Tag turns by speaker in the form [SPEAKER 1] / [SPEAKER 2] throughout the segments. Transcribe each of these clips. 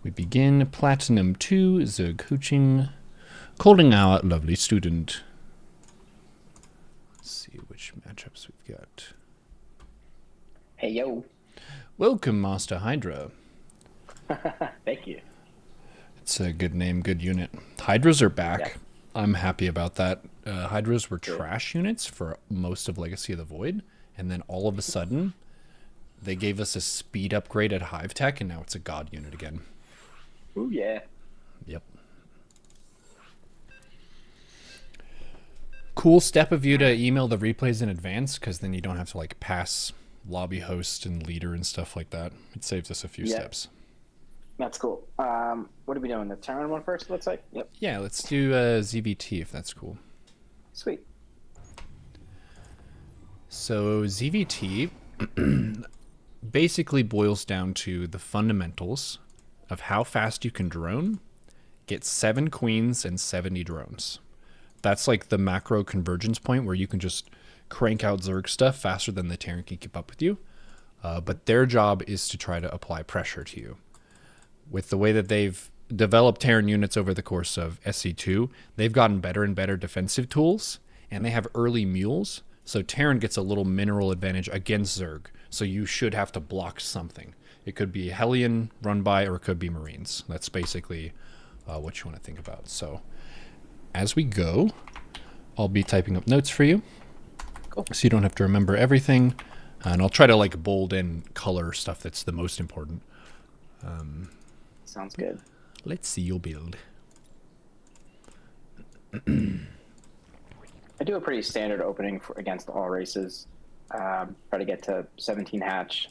[SPEAKER 1] We begin Platinum 2, Zerg coaching, calling our lovely student. Let's see which matchups we've got.
[SPEAKER 2] Hey, yo.
[SPEAKER 1] Welcome, Master Hydra.
[SPEAKER 2] Thank you.
[SPEAKER 1] It's a good name, good unit. Hydras are back.
[SPEAKER 2] Yeah.
[SPEAKER 1] I'm happy about that. Hydras were
[SPEAKER 2] Good.
[SPEAKER 1] trash units for most of Legacy of the Void, and then all of a sudden, they gave us a speed upgrade at Hive Tech, and now it's a god unit again.
[SPEAKER 2] Ooh, yeah.
[SPEAKER 1] Yep. Cool step of you to email the replays in advance, because then you don't have to like pass lobby host and leader and stuff like that. It saves us a few steps.
[SPEAKER 2] That's cool. What are we doing? The Terran one first, it looks like? Yep.
[SPEAKER 1] Yeah, let's do ZVT if that's cool.
[SPEAKER 2] Sweet.
[SPEAKER 1] So ZVT basically boils down to the fundamentals of how fast you can drone, get 7 queens and 70 drones. That's like the macro convergence point where you can just crank out Zerg stuff faster than the Terran can keep up with you. But their job is to try to apply pressure to you. With the way that they've developed Terran units over the course of SC2, they've gotten better and better defensive tools, and they have early mules, so Terran gets a little mineral advantage against Zerg, so you should have to block something. It could be Hellion run by, or it could be Marines. That's basically what you want to think about. So as we go, I'll be typing up notes for you,
[SPEAKER 2] Cool.
[SPEAKER 1] so you don't have to remember everything, and I'll try to like bold in color stuff that's the most important.
[SPEAKER 2] Sounds good.
[SPEAKER 1] Let's see your build.
[SPEAKER 2] I do a pretty standard opening against all races. Try to get to 17 hatch,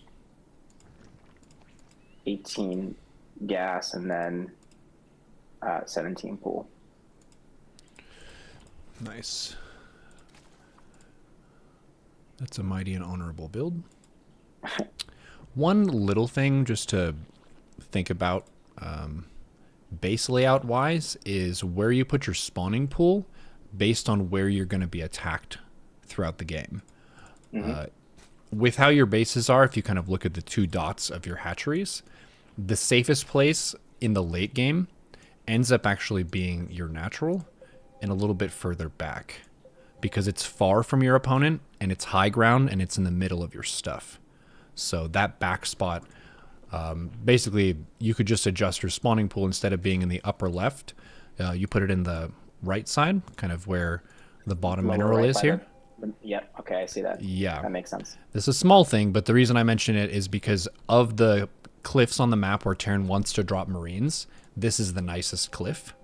[SPEAKER 2] 18 gas, and then 17 pool.
[SPEAKER 1] Nice. That's a mighty and honorable build. One little thing just to think about base layout wise is where you put your spawning pool based on where you're going to be attacked throughout the game. With how your bases are, if you kind of look at the 2 dots of your hatcheries, the safest place in the late game ends up actually being your natural and a little bit further back because it's far from your opponent and it's high ground and it's in the middle of your stuff. So that back spot, basically you could just adjust your spawning pool. Instead of being in the upper left, you put it in the right side, kind of where the bottom mineral
[SPEAKER 2] right
[SPEAKER 1] is here.
[SPEAKER 2] Yep. Okay, I see that.
[SPEAKER 1] Yeah.
[SPEAKER 2] That makes sense.
[SPEAKER 1] This is a small thing, but the reason I mention it is because of the cliffs on the map where Terran wants to drop Marines, this is the nicest cliff.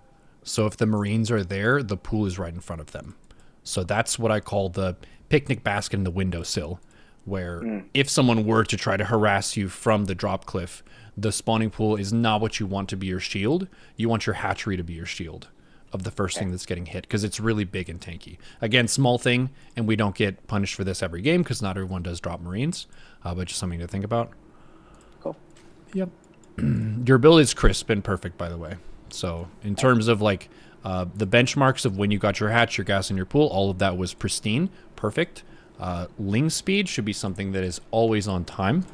[SPEAKER 1] So if the Marines are there, the pool is right in front of them. So that's what I call the picnic basket in the windowsill, where if someone were to try to harass you from the drop cliff, the spawning pool is not what you want to be your shield. You want your hatchery to be your shield of the first thing that's getting hit, because it's really big and tanky. Again, small thing, and we don't get punished for this every game because not everyone does drop Marines, but just something to think about.
[SPEAKER 2] Cool.
[SPEAKER 1] Yep. Your build is crisp and perfect, by the way. So in terms of like the benchmarks of when you got your hatch, your gas, and your pool, all of that was pristine, perfect. Ling speed should be something that is always on time.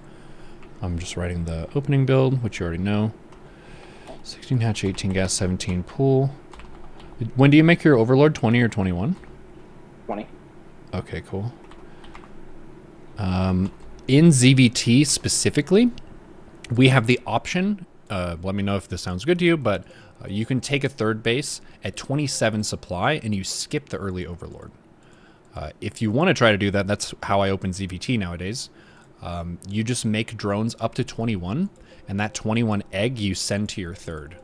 [SPEAKER 1] I'm just writing the opening build, which you already know. 16 hatch, 18 gas, 17 pool. When do you make your overlord? 20 or 21?
[SPEAKER 2] 20.
[SPEAKER 1] Okay, cool. In ZVT specifically, we have the option, let me know if this sounds good to you, but you can take a third base at 27 supply and you skip the early overlord. If you want to try to do that, that's how I open ZVT nowadays. You just make drones up to 21, and that 21 egg you send to your third.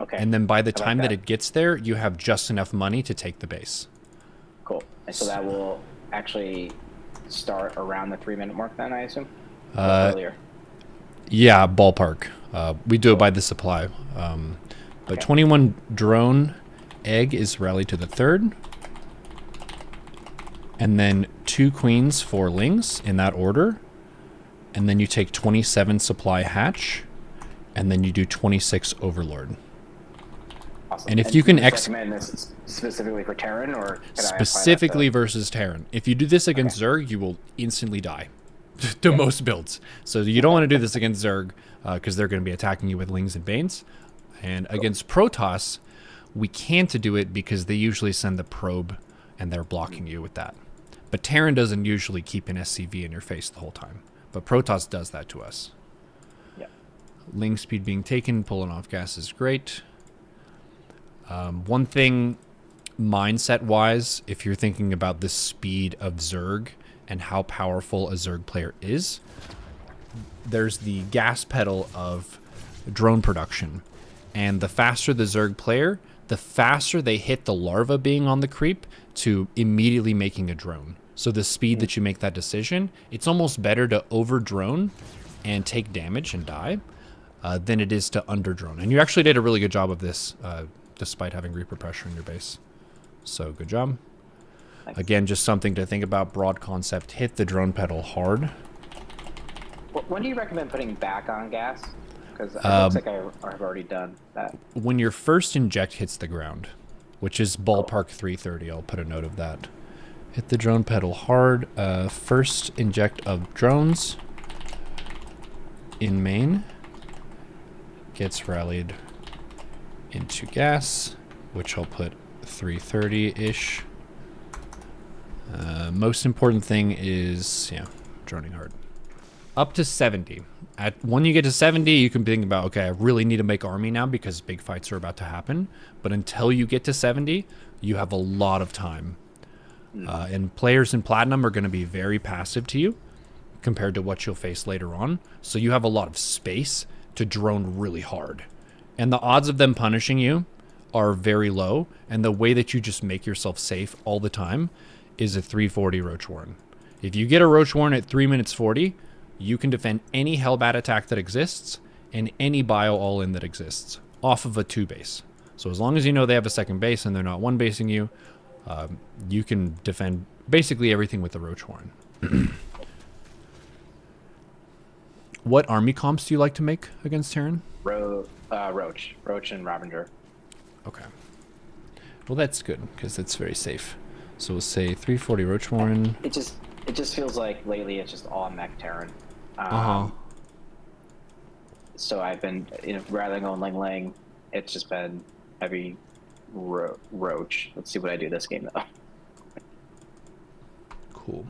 [SPEAKER 2] Okay.
[SPEAKER 1] And then by the time that it gets there, you have just enough money to take the base.
[SPEAKER 2] Cool. And so that will actually start around the 3-minute mark then, I assume? Earlier.
[SPEAKER 1] Yeah, ballpark. We do it by the supply. But 21 drone egg is rallied to the third. And then 2 queens, 4 lings in that order. And then you take 27 supply hatch. And then you do 26 overlord.
[SPEAKER 2] Awesome.
[SPEAKER 1] And if you can
[SPEAKER 2] recommend this specifically for Terran, or can
[SPEAKER 1] specifically versus Terran. If you do this against Zerg, you will instantly die. to most builds. So you don't want to do this against Zerg because they're going to be attacking you with Lings and Banes. And against Protoss, we can't do it because they usually send the probe and they're blocking you with that. But Terran doesn't usually keep an SCV in your face the whole time. But Protoss does that to us.
[SPEAKER 2] Yeah.
[SPEAKER 1] Ling speed being taken, pulling off gas is great. One thing, mindset-wise, if you're thinking about the speed of Zerg and how powerful a Zerg player is, there's the gas pedal of drone production. And the faster the Zerg player, the faster they hit the larva being on the creep to immediately making a drone. So the speed that you make that decision, it's almost better to over-drone and take damage and die than it is to under-drone. And you actually did a really good job of this, despite having Reaper pressure in your base. So good job.
[SPEAKER 2] Thanks.
[SPEAKER 1] Again, just something to think about, broad concept. Hit the drone pedal hard.
[SPEAKER 2] When do you recommend putting back on gas? Because it looks like I've already done that.
[SPEAKER 1] When your first inject hits the ground, which is ballpark 330, I'll put a note of that. Hit the drone pedal hard. First inject of drones in main gets rallied into gas, which I'll put 330-ish. Most important thing is, droning hard. Up to 70. When you get to 70, you can think about, okay, I really need to make army now because big fights are about to happen. But until you get to 70, you have a lot of time. And players in Platinum are going to be very passive to you compared to what you'll face later on. So you have a lot of space to drone really hard. And the odds of them punishing you are very low. And the way that you just make yourself safe all the time is a 340 Roach Warren. If you get a Roach Warren at 3 minutes 40, you can defend any Hellbat attack that exists and any bio all-in that exists off of a 2 base. So as long as you know they have a second base and they're not 1 basing you, you can defend basically everything with the Roach Warren. What army comps do you like to make against Terran?
[SPEAKER 2] Roach and Ravager.
[SPEAKER 1] Okay. Well, that's good because it's very safe. So we'll say 340 Roach Warren.
[SPEAKER 2] It just feels like lately it's just all mech Terran. So I've been, rather than going Ling Ling, it's just been heavy Roach. Let's see what I do this game though.
[SPEAKER 1] Cool.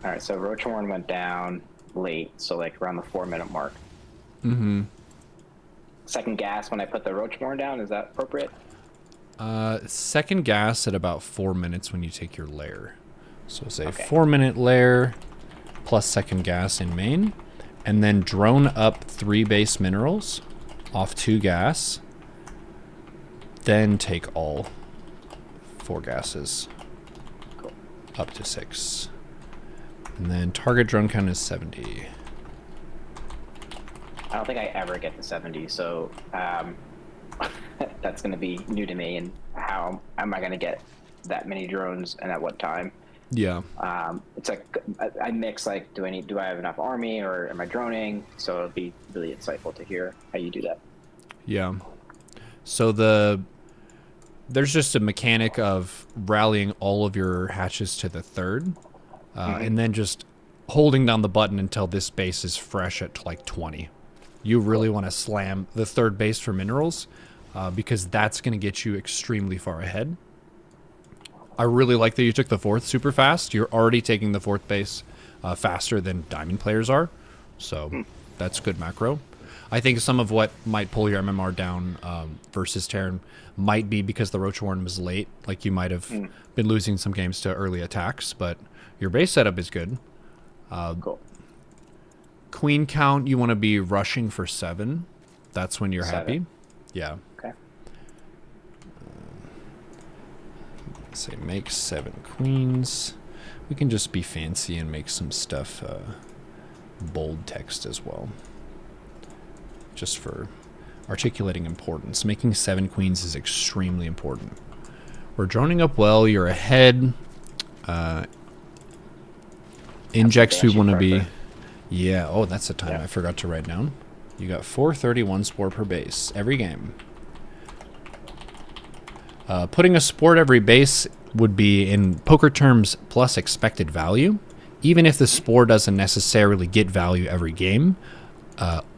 [SPEAKER 2] All right, so Roach Warren went down late, so like around the 4 minute mark.
[SPEAKER 1] Mm-hmm.
[SPEAKER 2] Second gas when I put the Roach Warren down, is that appropriate?
[SPEAKER 1] Second gas at about 4 minutes when you take your lair. So say
[SPEAKER 2] Okay.
[SPEAKER 1] 4 minute lair plus second gas in main, and then drone up 3 base minerals off 2 gas, then take all 4 gases
[SPEAKER 2] Cool.
[SPEAKER 1] up to 6. And then target drone count is 70.
[SPEAKER 2] I don't think I ever get to 70, so that's going to be new to me. And how am I going to get that many drones and at what time?
[SPEAKER 1] Yeah.
[SPEAKER 2] It's like I mix like, do I have enough army or am I droning? So it'll be really insightful to hear how you do that.
[SPEAKER 1] Yeah. So there's just a mechanic of rallying all of your hatches to the third, and then just holding down the button until this base is fresh at like 20. You really want to slam the third base for minerals, because that's going to get you extremely far ahead. I really like that you took the 4th super fast. You're already taking the 4th base faster than diamond players are, so that's good macro. I think some of what might pull your MMR down versus Terran might be because the Roach Warren was late. Like you might have been losing some games to early attacks, but your base setup is good.
[SPEAKER 2] Cool.
[SPEAKER 1] Queen count, you want to be rushing for 7. That's when you're
[SPEAKER 2] 7.
[SPEAKER 1] happy. Yeah.
[SPEAKER 2] Okay.
[SPEAKER 1] Say make 7 queens. We can just be fancy and make some stuff bold text as well. Just for articulating importance. Making 7 queens is extremely important. We're droning up well. You're ahead. Injects we want to be... Yeah. Oh, that's the time I forgot to write down. You got 431 spore per base every game. Putting a sport every base would be, in poker terms, plus expected value. even if the spore doesn't necessarily get value every game,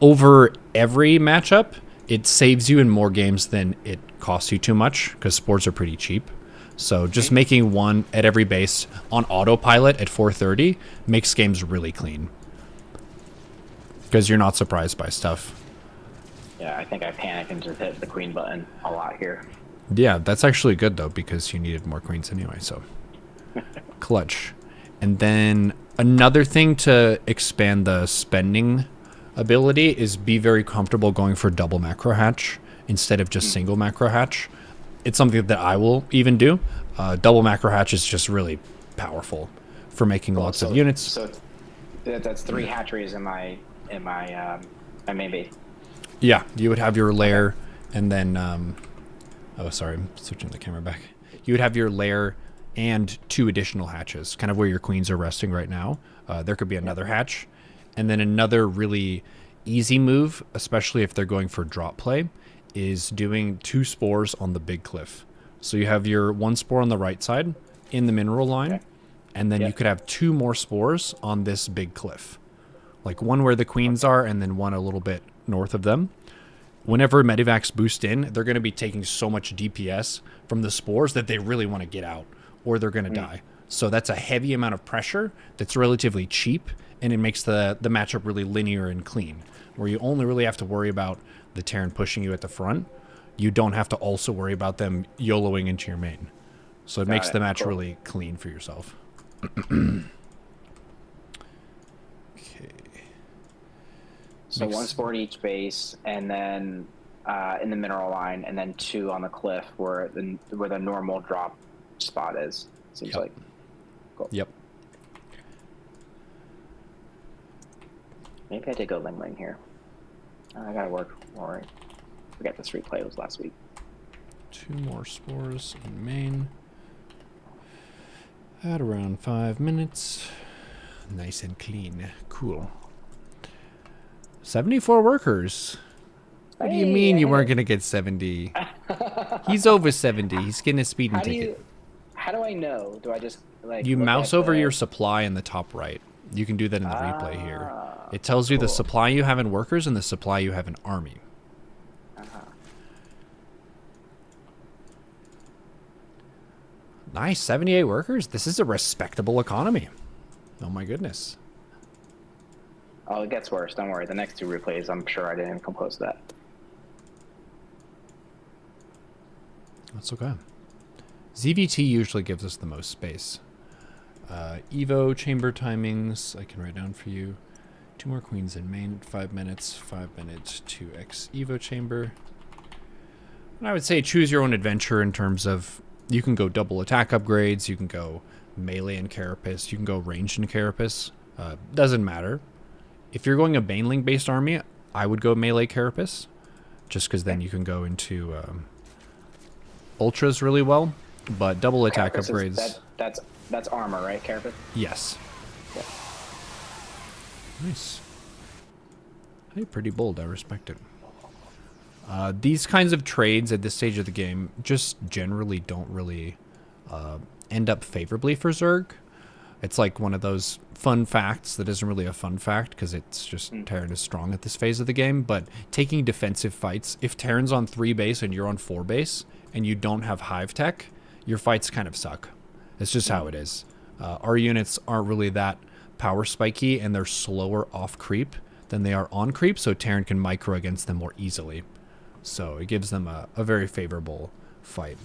[SPEAKER 1] over every matchup, it saves you in more games than it costs you too much because spores are pretty cheap. So just making one at every base on autopilot at 430 makes games really clean because you're not surprised by stuff.
[SPEAKER 2] Yeah, I think I panicked and just hit the queen button a lot here.
[SPEAKER 1] Yeah, that's actually good though because you needed more queens anyway. So clutch. And then another thing to expand the spending ability is be very comfortable going for double macro hatch instead of just single macro hatch. It's something that I will even do. Double macro hatch is just really powerful for making lots of units.
[SPEAKER 2] So that's 3 hatcheries in my my main base.
[SPEAKER 1] Yeah, you would have your lair, and then oh sorry, I'm switching the camera back. You would have your lair and 2 additional hatches, kind of where your queens are resting right now. There could be another hatch, and then another really easy move, especially if they're going for drop play, is doing 2 spores on the big cliff. So you have your 1 spore on the right side in the mineral line, and then you could have 2 more spores on this big cliff. Like one where the queens are, and then one a little bit north of them. Whenever medivacs boost in, they're going to be taking so much DPS from the spores that they really want to get out, or they're going to die. So that's a heavy amount of pressure that's relatively cheap, and it makes the matchup really linear and clean, where you only really have to worry about the Terran pushing you at the front. You don't have to also worry about them YOLOing into your main. So it makes the match really clean for yourself. Okay.
[SPEAKER 2] So 1 spore at each base, and then in the mineral line, and then 2 on the cliff where the normal drop spot is. Seems like. Cool.
[SPEAKER 1] Yep.
[SPEAKER 2] Maybe I did go Ling Ling here. I gotta work more. Forget this replay was last week.
[SPEAKER 1] 2 more spores in main. At around 5 minutes. Nice and clean. Cool. 74 workers. What do you mean you weren't going to get 70? He's over 70. He's getting a speeding ticket.
[SPEAKER 2] How do I know? Do I just like
[SPEAKER 1] you mouse over your supply in the top right? You can do that in the replay here. It tells you the supply you have in workers and the supply you have in army. Nice, 78 workers. This is a respectable economy. Oh my goodness.
[SPEAKER 2] Oh, it gets worse. Don't worry. The next 2 replays, I'm sure I didn't even come close to that.
[SPEAKER 1] That's okay. ZVT usually gives us the most space. Evo chamber timings, I can write down for you. 2 more queens in main, 5 minutes, 5 minutes, 2x Evo chamber. And I would say choose your own adventure in terms of you can go double attack upgrades, you can go melee and carapace, you can go ranged and carapace. Doesn't matter. If you're going a baneling based army, I would go melee carapace, just because then you can go into ultras really well. But double attack upgrades.
[SPEAKER 2] That's armor, right, carapace?
[SPEAKER 1] Yes. Yeah. Nice. Hey, pretty bold. I respect it. These kinds of trades at this stage of the game just generally don't really end up favorably for Zerg. It's like one of those fun facts that isn't really a fun fact because it's just Terran is strong at this phase of the game. But taking defensive fights, if Terran's on 3 base and you're on 4 base and you don't have hive tech, your fights kind of suck. It's just how it is. Our units aren't really that power spiky and they're slower off creep than they are on creep, so Terran can micro against them more easily. So it gives them a very favorable fight.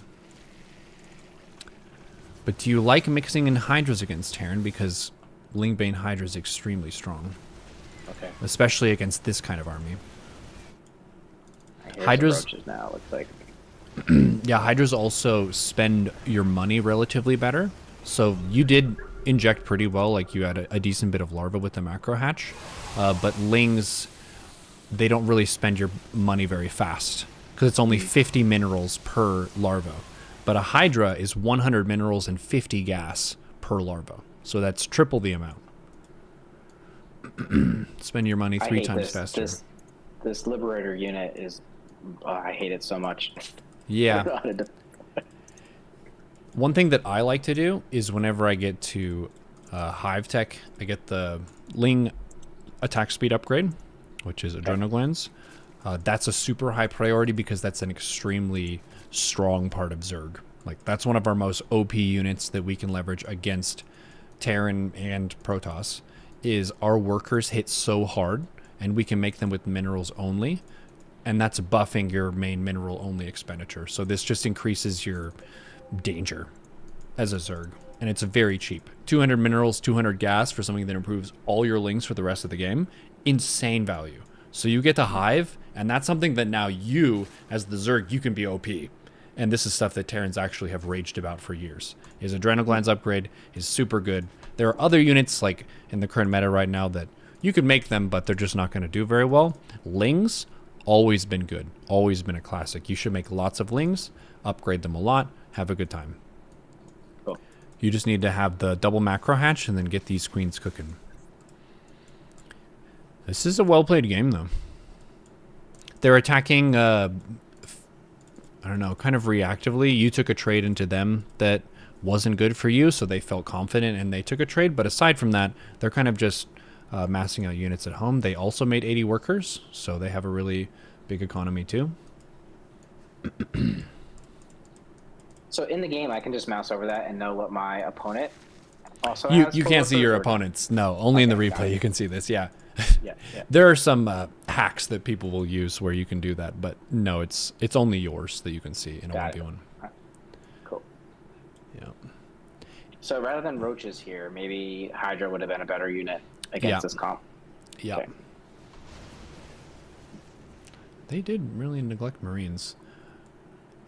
[SPEAKER 1] But do you like mixing in Hydras against Terran? Because Lingbane Hydra is extremely strong.
[SPEAKER 2] Okay.
[SPEAKER 1] Especially against this kind of army.
[SPEAKER 2] Hydras now looks like.
[SPEAKER 1] Yeah, Hydras also spend your money relatively better. So you did inject pretty well, like you had a decent bit of larva with the macro hatch. But Lings, they don't really spend your money very fast because it's only 50 minerals per larva. But a Hydra is 100 minerals and 50 gas per larva. So that's triple the amount. Spend your money 3 times faster.
[SPEAKER 2] This Liberator unit is... I hate it so much.
[SPEAKER 1] Yeah. One thing that I like to do is whenever I get to Hive Tech, I get the Ling attack speed upgrade, which is adrenal glands. That's a super high priority because that's an extremely strong part of Zerg. Like, that's one of our most OP units that we can leverage against Terran and Protoss, is our workers hit so hard, and we can make them with minerals only, and that's buffing your main mineral only expenditure. So this just increases your danger as a Zerg, and it's very cheap. 200 minerals, 200 gas for something that improves all your links for the rest of the game. Insane value. So you get to Hive, and that's something that now you, as the Zerg, you can be OP. And this is stuff that Terrans actually have raged about for years. His Adrenal Glands upgrade is super good. There are other units, like in the current meta right now, that you could make them, but they're just not going to do very well. Lings, always been good. Always been a classic. You should make lots of Lings, upgrade them a lot, have a good time.
[SPEAKER 2] Cool.
[SPEAKER 1] You just need to have the double macro hatch and then get these queens cooking. This is a well-played game, though. They're attacking, I don't know, kind of reactively. You took a trade into them that wasn't good for you, so they felt confident and they took a trade. But aside from that, they're kind of just massing out units at home. They also made 80 workers, so they have a really big economy too.
[SPEAKER 2] So in the game, I can just mouse over that and know what my opponent also has.
[SPEAKER 1] You can't see your opponents. No, only in the replay you can see this. Yeah.
[SPEAKER 2] Yeah.
[SPEAKER 1] There are some hacks that people will use where you can do that, but no, it's only yours that you can see in a 1v1.
[SPEAKER 2] Cool.
[SPEAKER 1] Yeah.
[SPEAKER 2] So rather than roaches here, maybe Hydra would have been a better unit against this comp.
[SPEAKER 1] Yeah. Okay. They did really neglect Marines.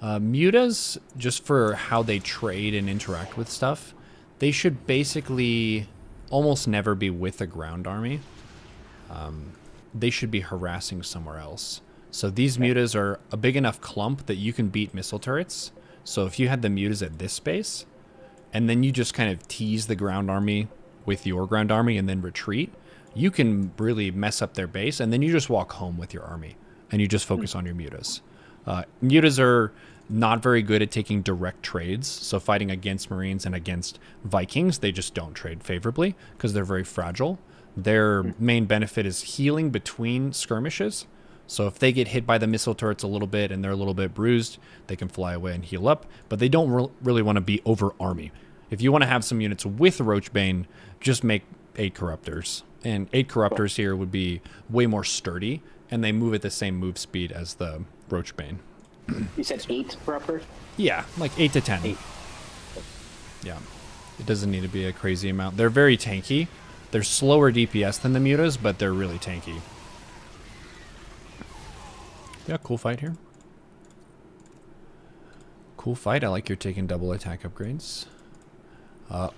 [SPEAKER 1] Mutas, just for how they trade and interact with stuff, they should basically almost never be with a ground army. They should be harassing somewhere else. So these mutas are a big enough clump that you can beat missile turrets. So if you had the mutas at this space, and then you just kind of tease the ground army with your ground army and then retreat, you can really mess up their base, and then you just walk home with your army, and you just focus on your mutas. Mutas are not very good at taking direct trades, so fighting against Marines and against Vikings, they just don't trade favorably because they're very fragile. Their main benefit is healing between skirmishes. So if they get hit by the missile turrets a little bit and they're a little bit bruised, they can fly away and heal up. But they don't really want to be over army. If you want to have some units with Roachbane, just make 8 Corruptors. And 8 Corruptors here would be way more sturdy, and they move at the same move speed as the Roachbane.
[SPEAKER 2] You said 8 Corruptors?
[SPEAKER 1] Yeah, like 8 to 10.
[SPEAKER 2] 8.
[SPEAKER 1] Yeah. It doesn't need to be a crazy amount. They're very tanky. They're slower DPS than the mutas, but they're really tanky. Yeah, cool fight here. Cool fight. I like you're taking double attack upgrades.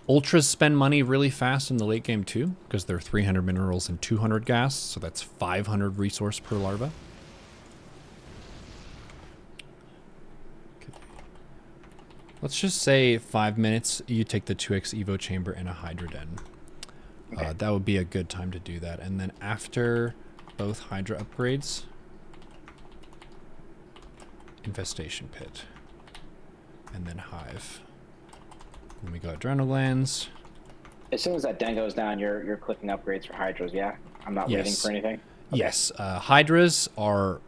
[SPEAKER 1] Ultras spend money really fast in the late game too, because they're 300 minerals and 200 gas, so that's 500 resource per larva. Okay. Let's just say 5 minutes, you take the 2x Evo chamber and a Hydra Den. That would be a good time to do that. And then after both Hydra upgrades, Infestation Pit. And then Hive. Then we got Adrenal Glands.
[SPEAKER 2] As soon as that den goes down, you're clicking upgrades for Hydras, yeah? I'm not waiting for anything? Okay.
[SPEAKER 1] Yes. Hydras are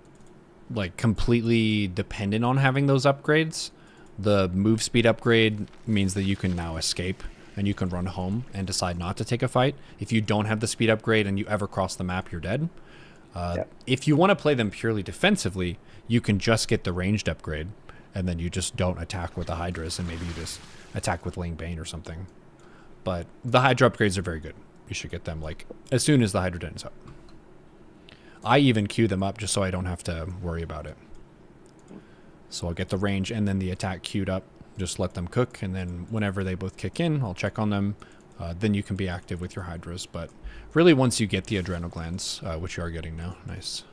[SPEAKER 1] like completely dependent on having those upgrades. The move speed upgrade means that you can now escape and you can run home and decide not to take a fight. If you don't have the speed upgrade and you ever cross the map, you're dead. If you want to play them purely defensively, you can just get the ranged upgrade, and then you just don't attack with the Hydras, and maybe you just attack with Ling Bane or something. But the Hydra upgrades are very good. You should get them like as soon as the Hydra Den is up. I even queue them up just so I don't have to worry about it. So I'll get the range and then the attack queued up. Just let them cook, and then whenever they both kick in, I'll check on them. Then you can be active with your Hydras. But really, once you get the Adrenal Glands, which you are getting now, nice.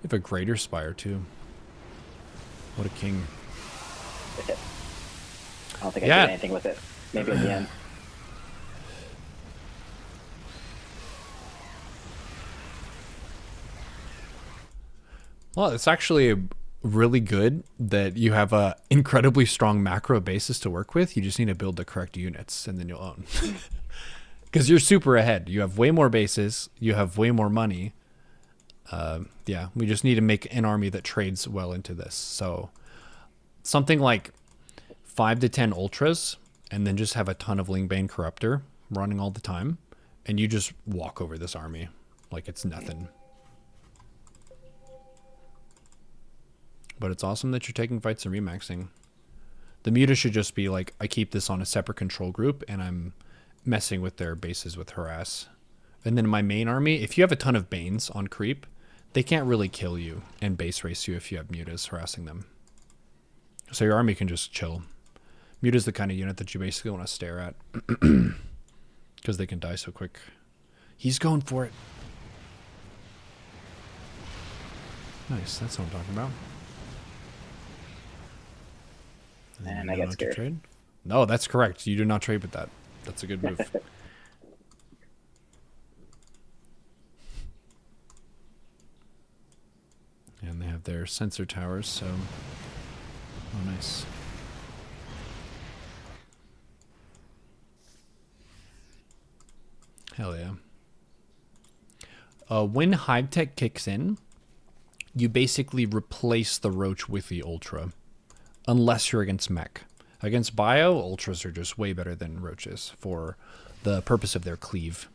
[SPEAKER 1] You have a Greater Spire, too. What a king.
[SPEAKER 2] I don't think I did anything with it. Maybe at the end.
[SPEAKER 1] Well, it's actually really good that you have a incredibly strong macro basis to work with. You just need to build the correct units, and then you'll own. Because you're super ahead. You have way more bases. You have way more money. Yeah, we just need to make an army that trades well into this. So something like 5 to 10 ultras, and then just have a ton of Lingbane Corruptor running all the time, and you just walk over this army like it's nothing. But it's awesome that you're taking fights and remaxing. The muta should just be like, I keep this on a separate control group, and I'm messing with their bases with harass. And then my main army, if you have a ton of Banes on creep, they can't really kill you and base race you if you have mutas harassing them. So your army can just chill. Muta's the kind of unit that you basically want to stare at. Because they can die so quick. He's going for it. Nice, that's what I'm talking about.
[SPEAKER 2] And I get scared.
[SPEAKER 1] Trade? No, that's correct. You do not trade with that. That's a good move. And they have their sensor towers, so... Oh, nice. Hell yeah. When Hive Tech kicks in, you basically replace the Roach with the Ultra. Unless you're against mech. Against bio, Ultras are just way better than Roaches for the purpose of their cleave.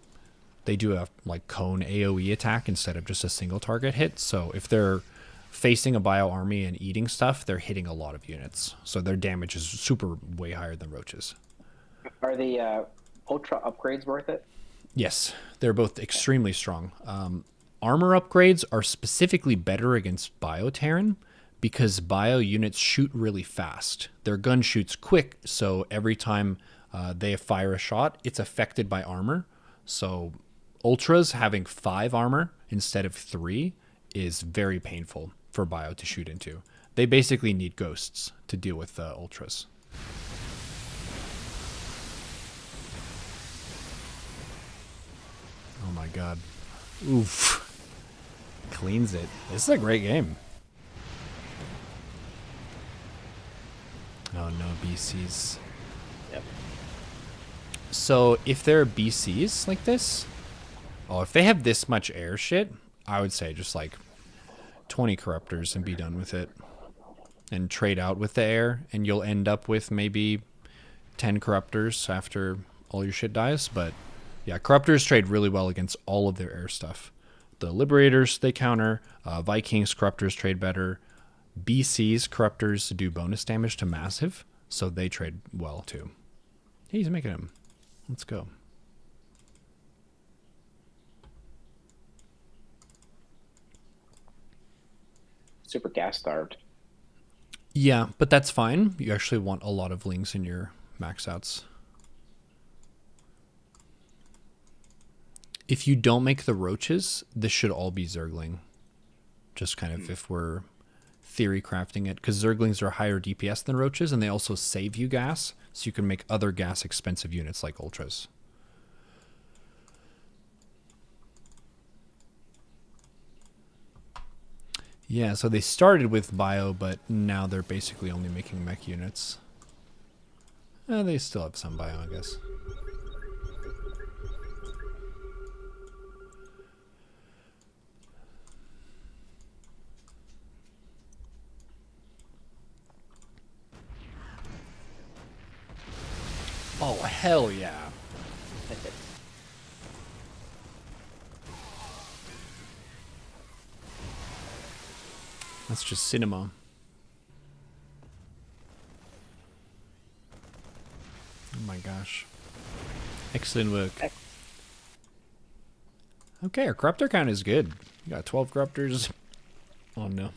[SPEAKER 1] They do a like cone AoE attack instead of just a single target hit. So if they're facing a bio army and eating stuff, they're hitting a lot of units. So their damage is super way higher than Roaches.
[SPEAKER 2] Are the Ultra upgrades worth it?
[SPEAKER 1] Yes, they're both extremely strong. Armor upgrades are specifically better against Bio Terran because Bio units shoot really fast. Their gun shoots quick, so every time they fire a shot, it's affected by armor. So Ultras having 5 armor instead of 3 is very painful for Bio to shoot into. They basically need ghosts to deal with Ultras. Oh my god. Oof. Cleans it. This is a great game. Oh no, BCs.
[SPEAKER 2] Yep.
[SPEAKER 1] So if there are BCs like this, oh, if they have this much air shit, I would say just like 20 corruptors and be done with it. And trade out with the air, and you'll end up with maybe 10 corruptors after all your shit dies. But yeah, corruptors trade really well against all of their air stuff. The Liberators, they counter. Vikings, corruptors trade better. BCs, corruptors do bonus damage to massive, so they trade well too. Hey, he's making him. Let's go.
[SPEAKER 2] Super gas starved.
[SPEAKER 1] Yeah, but that's fine. You actually want a lot of lings in your max outs. If you don't make the roaches, this should all be Zergling. Just kind of if we're theory crafting it. Because Zerglings are higher DPS than roaches, and they also save you gas, so you can make other gas expensive units like Ultras. Yeah, so they started with bio, but now they're basically only making mech units. They still have some bio, I guess. Oh, hell yeah. That's just cinema. Oh my gosh. Excellent work. Okay, our corruptor count is good. You got 12 corruptors. Oh no.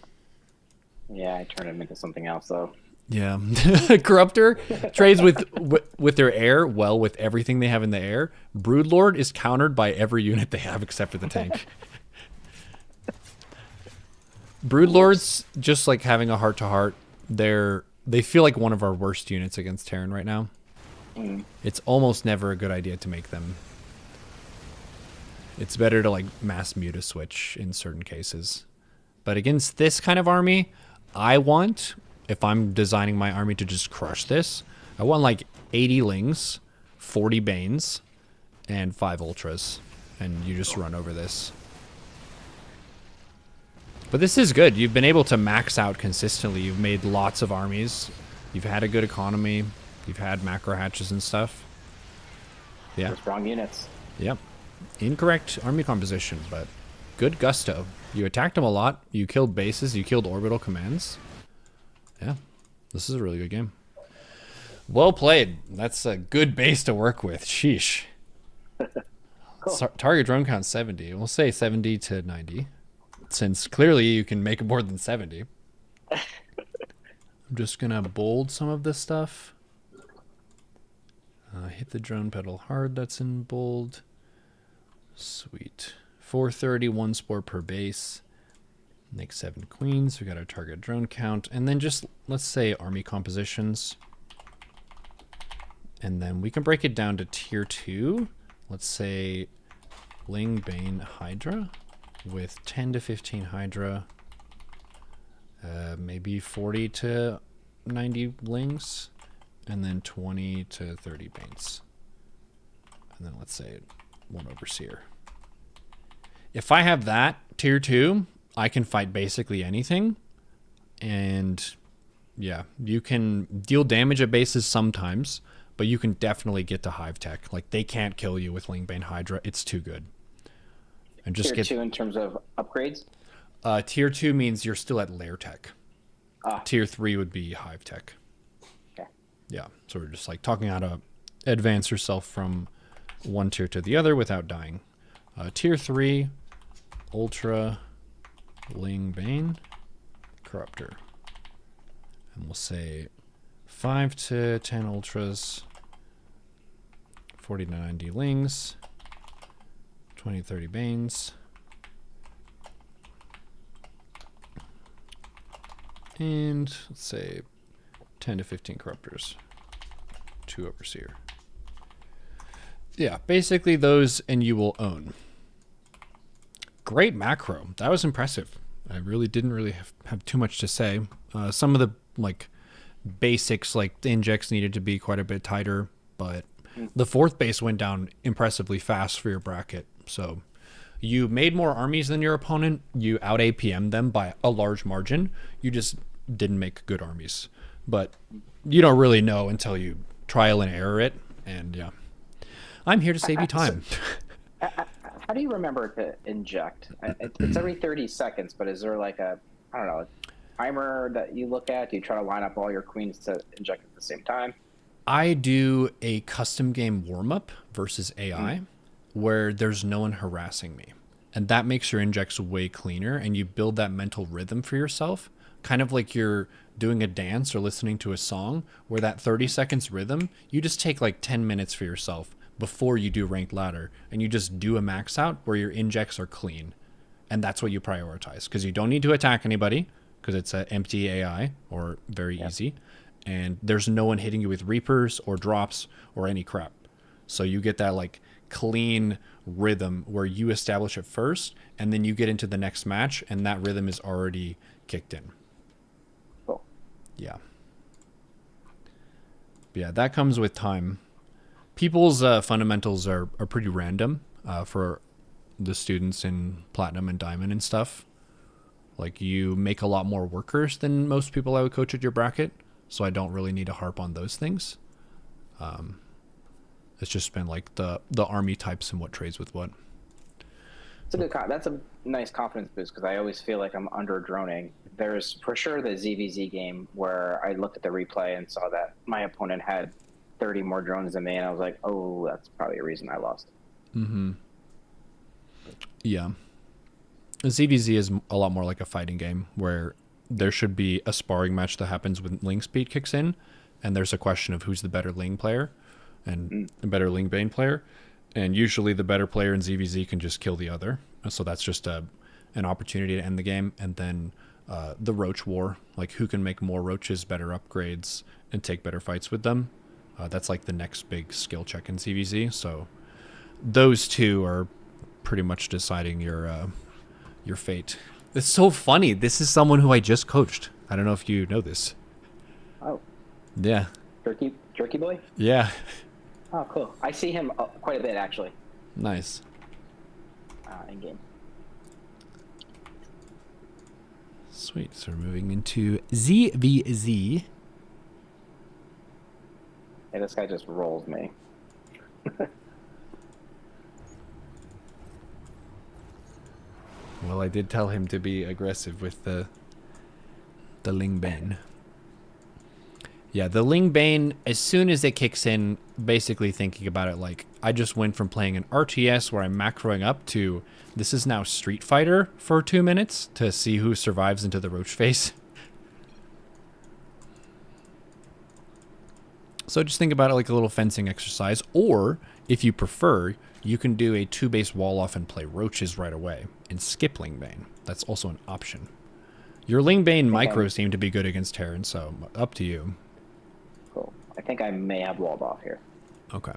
[SPEAKER 2] Yeah, I turned him into something else though.
[SPEAKER 1] Yeah. Corruptor trades with their air well with everything they have in the air. Broodlord is countered by every unit they have except for the tank. Broodlords, just like having a heart-to-heart, they feel like one of our worst units against Terran right now. It's almost never a good idea to make them. It's better to like mass muta switch in certain cases. But against this kind of army, I want, if I'm designing my army to just crush this, I want like 80 Lings, 40 Banes, and 5 Ultras. And you just run over this. But this is good. You've been able to max out consistently. You've made lots of armies. You've had a good economy. You've had macro hatches and stuff. Yeah.
[SPEAKER 2] Strong units.
[SPEAKER 1] Yep. Incorrect army composition, but good gusto. You attacked them a lot. You killed bases. You killed orbital commands. Yeah. This is a really good game. Well played. That's a good base to work with. Sheesh.
[SPEAKER 2] Cool.
[SPEAKER 1] Target drone count 70. We'll say 70 to 90. Since clearly you can make more than 70. I'm just going to bold some of this stuff. Hit the drone pedal hard. That's in bold. Sweet. 430, 1 spore per base. Make 7 queens. We got our target drone count. And then just, let's say, army compositions. And then we can break it down to tier 2. Let's say Ling, Bane, Hydra. With 10 to 15 Hydra. Maybe 40 to 90 Lings. And then 20 to 30 Banes. And then let's say 1 Overseer. If I have that, tier 2, I can fight basically anything. And yeah, you can deal damage at bases sometimes, but you can definitely get to Hive Tech. Like, they can't kill you with Ling, Bane, Hydra. It's too good. And just
[SPEAKER 2] tier 2 in terms of upgrades?
[SPEAKER 1] Tier 2 means you're still at Lair Tech.
[SPEAKER 2] Ah.
[SPEAKER 1] Tier 3 would be Hive Tech.
[SPEAKER 2] Okay.
[SPEAKER 1] Yeah, so we're just like talking how to advance yourself from one tier to the other without dying. Tier 3, Ultra, Ling, Bane, Corruptor. And we'll say 5 to 10 Ultras, 40 to 90 Lings, 20 to 30 Banes, and let's say 10 to 15 Corruptors, 2 Overseer. Yeah, basically those, and you will own. Great macro. That was impressive. I really didn't have too much to say. Some of the like basics, like the injects needed to be quite a bit tighter, but the 4th base went down impressively fast for your bracket. So you made more armies than your opponent. You out APM'd them by a large margin. You just didn't make good armies. But you don't really know until you trial and error it. And yeah, I'm here to save you time.
[SPEAKER 2] How do you remember to inject? It's every 30 seconds, but is there like a, I don't know, a timer that you look at? Do you try to line up all your queens to inject at the same time?
[SPEAKER 1] I do a custom game warm-up versus AI where there's no one harassing me. And that makes your injects way cleaner, and you build that mental rhythm for yourself, kind of like you're doing a dance or listening to a song, where that 30 seconds rhythm, you just take like 10 minutes for yourself before you do ranked ladder, and you just do a max out where your injects are clean. And that's what you prioritize, because you don't need to attack anybody, because it's an empty AI or very easy. And there's no one hitting you with Reapers or drops or any crap. So you get that like clean rhythm where you establish it first, and then you get into the next match, and that rhythm is already kicked in.
[SPEAKER 2] Cool.
[SPEAKER 1] Yeah. Yeah, that comes with time. People's fundamentals are pretty random for the students in Platinum and Diamond and stuff. Like, you make a lot more workers than most people I would coach at your bracket, so I don't really need to harp on those things. It's just been like the army types and what trades with what.
[SPEAKER 2] It's a good that's a nice confidence boost, because I always feel like I'm under droning. There's for sure the ZVZ game where I looked at the replay and saw that my opponent had 30 more drones than me, and I was like, oh, that's probably a reason I lost.
[SPEAKER 1] Yeah. ZVZ is a lot more like a fighting game where there should be a sparring match that happens when Ling speed kicks in, and there's a question of who's the better Ling player and a better Ling Bane player. And usually the better player in ZVZ can just kill the other. So that's just an opportunity to end the game. And then the Roach War, like who can make more Roaches, better upgrades, and take better fights with them. That's like the next big skill check in ZVZ. So those two are pretty much deciding your fate. It's so funny. This is someone who I just coached. I don't know if you know this.
[SPEAKER 2] Oh,
[SPEAKER 1] Yeah.
[SPEAKER 2] Jerky Boy.
[SPEAKER 1] Yeah.
[SPEAKER 2] Oh, cool. I see him quite a bit actually
[SPEAKER 1] Nice.
[SPEAKER 2] in game.
[SPEAKER 1] Sweet. So we're moving into ZVZ.
[SPEAKER 2] Yeah, this guy just rolls me.
[SPEAKER 1] Well, I did tell him to be aggressive with the Ling Bane. Yeah, the Ling Bane, as soon as it kicks in, basically thinking about it like, I just went from playing an RTS where I'm macroing up to this is now Street Fighter for 2 minutes to see who survives into the roach face. So just think about it like a little fencing exercise, or if you prefer, you can do a 2-base wall off and play roaches right away and skip Ling Bane. That's also an option. Your Ling Bane micros seem to be good against Terran, so up to you.
[SPEAKER 2] Cool. I think I may have walled off here.
[SPEAKER 1] Okay.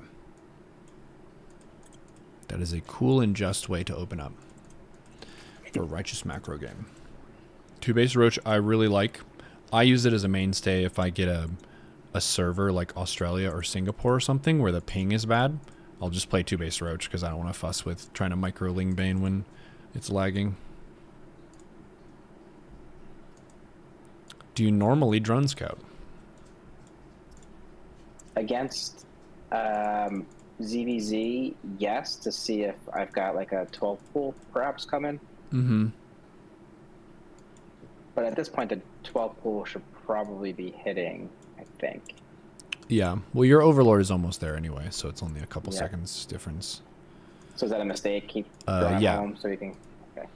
[SPEAKER 1] That is a cool and just way to open up for a righteous macro game. 2-base roach I really like. I use it as a mainstay if I get a server like Australia or Singapore or something where the ping is bad. I'll just play 2-base roach because I don't want to fuss with trying to micro Ling Bane when it's lagging. Do you normally drone scout?
[SPEAKER 2] Against ZVZ, yes, to see if I've got like a 12 pool perhaps coming.
[SPEAKER 1] Mm-hmm.
[SPEAKER 2] But at this point, the 12 pool should probably be hitting, I think.
[SPEAKER 1] Yeah. Well, your Overlord is almost there anyway, so it's only a couple seconds difference.
[SPEAKER 2] So is that a mistake? Keep drawing home so you can... Okay.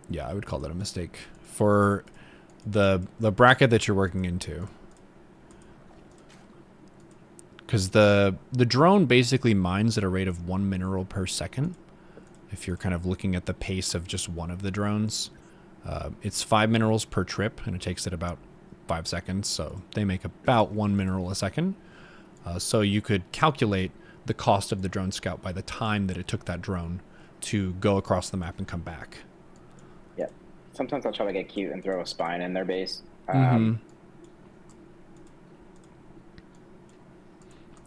[SPEAKER 1] Yeah, I would call that a mistake. For the bracket that you're working into. Because the drone basically mines at a rate of 1 mineral per second. If you're kind of looking at the pace of just one of the drones. It's 5 minerals per trip, and it takes it about 5 seconds. So they make about 1 mineral a second. So you could calculate the cost of the drone scout by the time that it took that drone to go across the map and come back.
[SPEAKER 2] Yep. Sometimes I'll try to get cute and throw a spine in their base.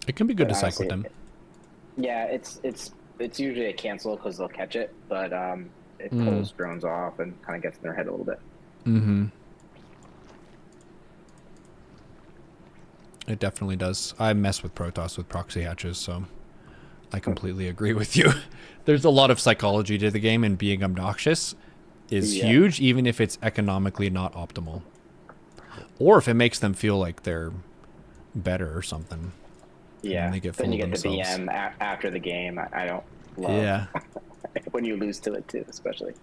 [SPEAKER 1] It can be good to cycle with them.
[SPEAKER 2] Yeah, it's usually a cancel because they'll catch it, but it pulls drones off and kind of gets in their head a little bit.
[SPEAKER 1] Mm-hmm. It definitely does. I mess with Protoss with proxy hatches, so I completely agree with you. There's a lot of psychology to the game, and being obnoxious is huge, even if it's economically not optimal. Or if it makes them feel like they're better or something.
[SPEAKER 2] Yeah,
[SPEAKER 1] they get
[SPEAKER 2] then you get
[SPEAKER 1] themselves.
[SPEAKER 2] the BM after the game. I don't love when you lose to it too, especially.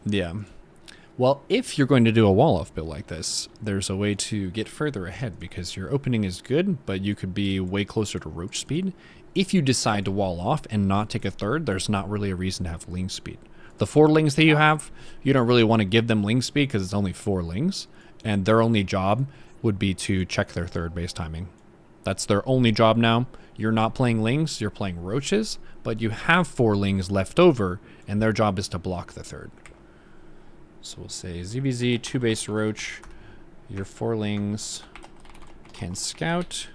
[SPEAKER 1] Yeah. Well, if you're going to do a wall-off build like this, there's a way to get further ahead because your opening is good, but you could be way closer to roach speed. If you decide to wall off and not take a third, there's not really a reason to have ling speed. The 4 lings that you have, you don't really want to give them ling speed because it's only 4 lings, and their only job would be to check their third base timing. That's their only job now. You're not playing lings, you're playing roaches, but you have 4 lings left over, and their job is to block the third. So we'll say ZVZ, 2-base roach, your 4 lings can scout,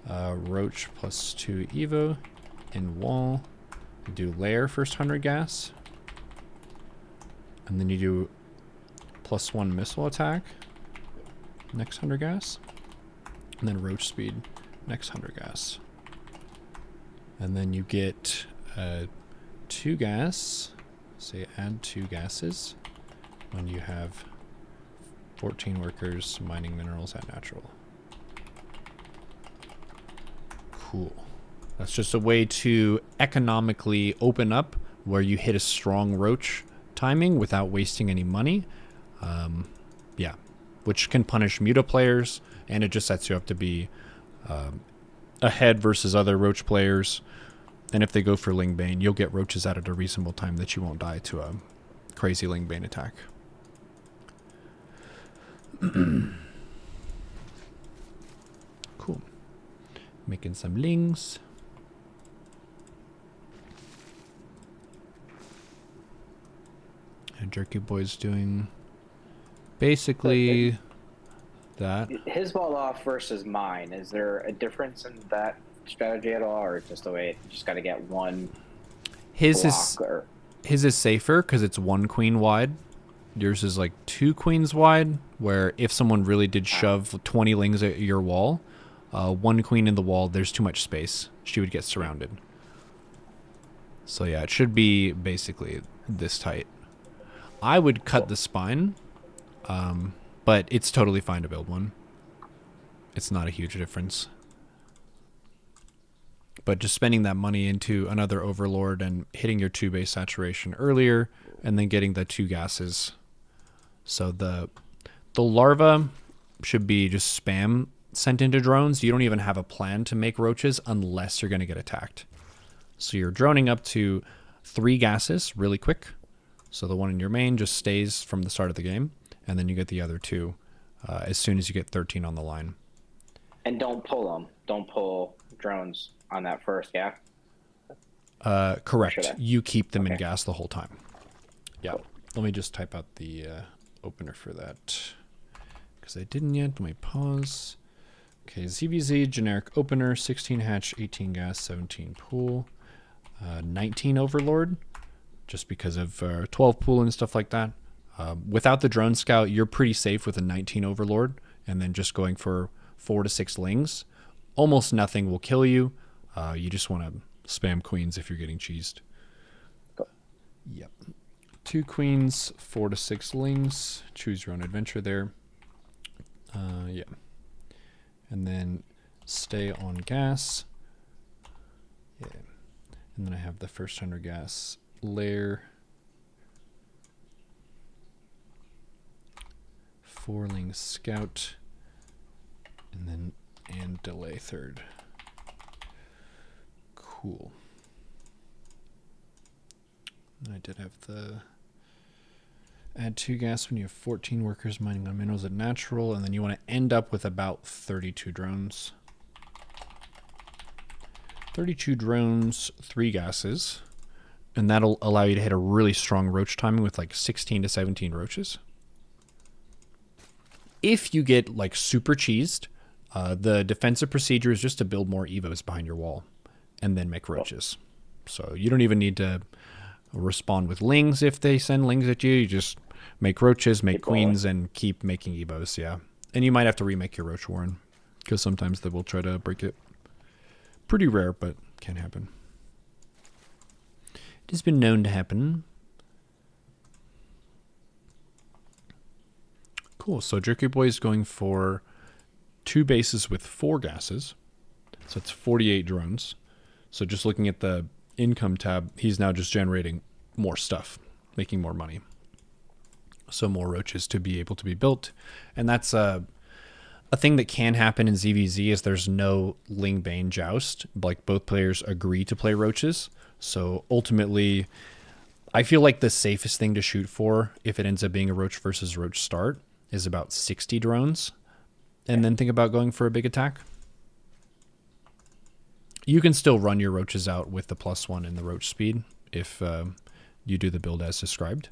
[SPEAKER 1] roach plus 2 evo, in wall, you do lair first 100 gas, and then you do plus 1 missile attack, next 100 gas, and then roach speed, next 100 gas. And then you get 2 gas, say add 2 gases, when you have 14 workers mining minerals at natural. Cool. That's just a way to economically open up where you hit a strong roach timing without wasting any money. Yeah, which can punish muta players, and it just sets you up to be ahead versus other roach players. And if they go for Ling Bane, you'll get roaches out at a reasonable time that you won't die to a crazy Ling Bane attack. Cool. Making some lings. And Jerky Boy's doing basically that.
[SPEAKER 2] his wall off versus mine. Is there a difference in that strategy at all, or just the way you just got to get one
[SPEAKER 1] His
[SPEAKER 2] block?
[SPEAKER 1] is
[SPEAKER 2] Or
[SPEAKER 1] his is safer because it's 1 queen wide. Yours is like 2 queens wide, where if someone really did shove 20 lings at your wall, 1 queen in the wall, there's too much space. She would get surrounded. So yeah, it should be basically this tight. I would cut the spine, but it's totally fine to build one. It's not a huge difference. But just spending that money into another overlord and hitting your 2 base saturation earlier, and then getting the 2 gases. So the larva should be just spam sent into drones. You don't even have a plan to make roaches unless you're going to get attacked. So you're droning up to 3 gases really quick. So the one in your main just stays from the start of the game, and then you get the other 2 as soon as you get 13 on the line.
[SPEAKER 2] and don't pull them. Don't pull drones on that first. Yeah.
[SPEAKER 1] Correct. You keep them in
[SPEAKER 2] Okay.
[SPEAKER 1] gas the whole time. Yeah.
[SPEAKER 2] Cool.
[SPEAKER 1] Let me just type out the opener for that because I didn't yet. Let me pause. Okay, ZVZ generic opener, 16 hatch, 18 gas, 17 pool, 19 overlord, just because of 12 pool and stuff like that. Without the drone scout, you're pretty safe with a 19 overlord, and then just going for 4 to 6 lings. Almost nothing will kill you. You just want to spam queens if you're getting cheesed.
[SPEAKER 2] Cool.
[SPEAKER 1] Yep. 2 queens, 4 to 6 lings. Choose your own adventure there. Yeah. And then stay on gas. Yeah. And then I have the first under gas layer. 4 ling scout. And delay third. Cool. And I did have the add 2 gas when you have 14 workers mining on minerals at natural, and then you want to end up with about 32 drones. 32 drones, 3 gases, and that'll allow you to hit a really strong roach timing with like 16 to 17 roaches. If you get like super cheesed, the defensive procedure is just to build more evos behind your wall and then make roaches. So you don't even need to respond with lings if they send lings at you. You just make roaches, make queens, and keep making evos. Yeah, and you might have to remake your roach warren because sometimes they will try to break it. Pretty rare, but can happen. It has been known to happen. Cool. So Jerky Boy is going for 2 bases with 4 gases. So it's 48 drones. So just looking at the income tab, he's now just generating more stuff, making more money. So more roaches to be able to be built. And that's a thing that can happen in ZVZ is there's no Ling Bane joust. Like both players agree to play roaches. So ultimately, I feel like the safest thing to shoot for if it ends up being a roach versus roach start is about 60 drones. And then think about going for a big attack. You can still run your roaches out with the +1 and the roach speed if you do the build as described.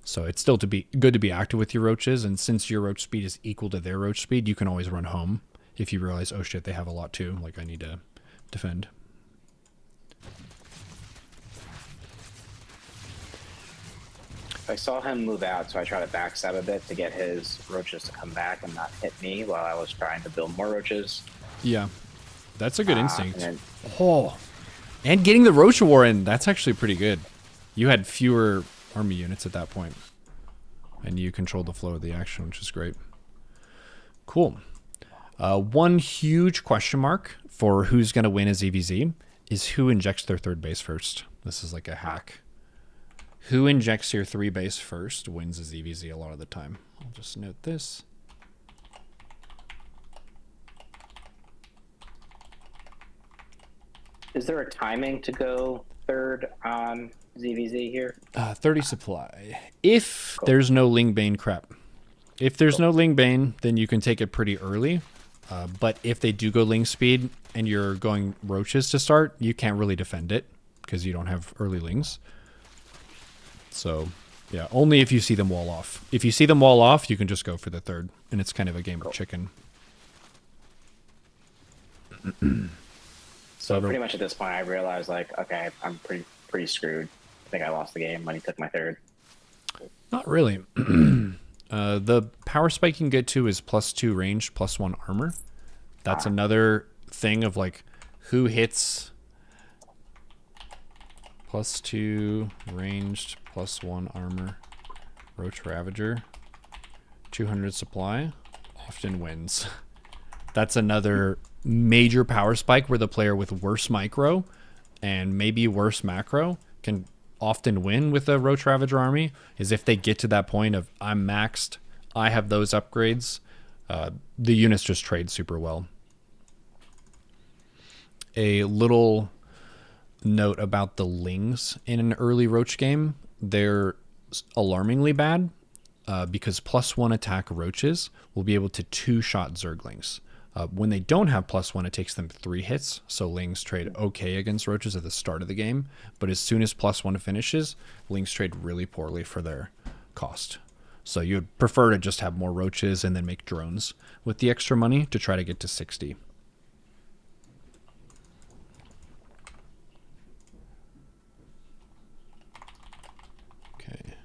[SPEAKER 1] So it's still good to be active with your roaches, and since your roach speed is equal to their roach speed, you can always run home if you realize, oh shit, they have a lot too, like I need to defend.
[SPEAKER 2] I saw him move out, so I tried to backstab a bit to get his roaches to come back and not hit me while I was trying to build more roaches.
[SPEAKER 1] Yeah, that's a good instinct.
[SPEAKER 2] And
[SPEAKER 1] And getting the roach warren, that's actually pretty good. You had fewer army units at that point, and you controlled the flow of the action, which is great. Cool. One huge question mark for who's going to win a ZVZ is who injects their 3rd base first. This is like a hack. Who injects your 3 base first wins a ZVZ a lot of the time. I'll just note this.
[SPEAKER 2] is there a timing to go 3rd on ZVZ here?
[SPEAKER 1] 30 supply. If there's no Ling Bane crap. If there's no Ling Bane, then you can take it pretty early. But if they do go Ling speed and you're going roaches to start, you can't really defend it because you don't have early Lings. So Yeah, only if you see them wall off. If you see them wall off, you can just go for the third, and it's kind of a game of chicken.
[SPEAKER 2] So pretty much at this point, I realized like, okay, I'm pretty screwed. I think I lost the game when he took my third.
[SPEAKER 1] Not really. The power spike you can get to is +2 range, +1 armor. That's another thing of like who hits +2 ranged, +1 armor, Roach Ravager, 200 supply, often wins. That's another major power spike where the player with worse micro and maybe worse macro can often win with a Roach Ravager army, is if they get to that point of I'm maxed, I have those upgrades, the units just trade super well. A little note about the Lings in an early Roach game, they're alarmingly bad because +1 attack Roaches will be able to 2-shot Zerglings. When they don't have +1, it takes them 3 hits, so Lings trade okay against Roaches at the start of the game, but as soon as +1 finishes, Lings trade really poorly for their cost. So you'd prefer to just have more Roaches and then make drones with the extra money to try to get to 60. Okay.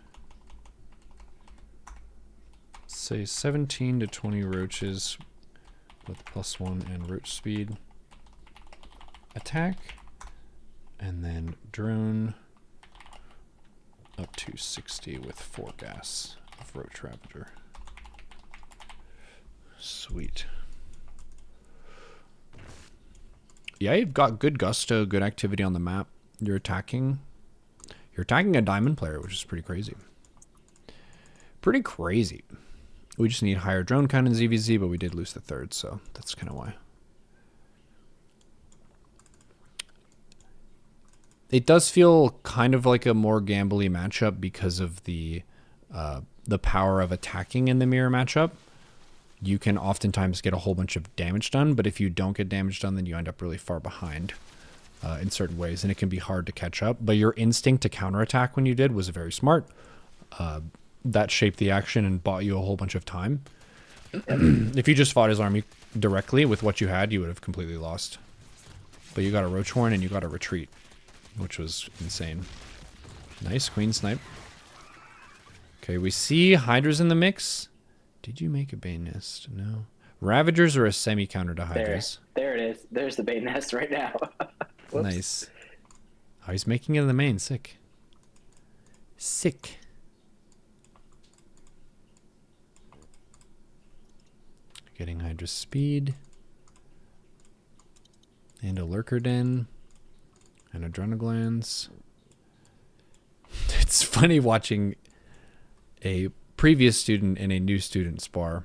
[SPEAKER 1] Say 17 to 20 Roaches with +1 and roach speed. Attack. And then drone up to 60 with 4 gas of Roach Ravager. Sweet. Yeah, you've got good gusto, good activity on the map. You're attacking a diamond player, which is pretty crazy. Pretty crazy. We just need higher drone count in ZVZ, but we did lose the third, so that's kind of why. It does feel kind of like a more gambly matchup because of the power of attacking in the mirror matchup. You can oftentimes get a whole bunch of damage done, but if you don't get damage done, then you end up really far behind in certain ways, and it can be hard to catch up. But your instinct to counterattack when you did was very smart. That shaped the action and bought you a whole bunch of time. If you just fought his army directly with what you had, you would have completely lost. But you got a Roach Horn and you got a retreat, which was insane. Nice Queen Snipe. Okay, we see Hydras in the mix. Did you make a Bane Nest? No. Ravagers are a semi-counter to Hydras.
[SPEAKER 2] There it is. There's the Bane Nest right now.
[SPEAKER 1] Nice. Oh, he's making it in the main. Sick. Sick. Getting Hydra speed. And a Lurker Den. And Adrenal Glands. It's funny watching a previous student and a new student spar.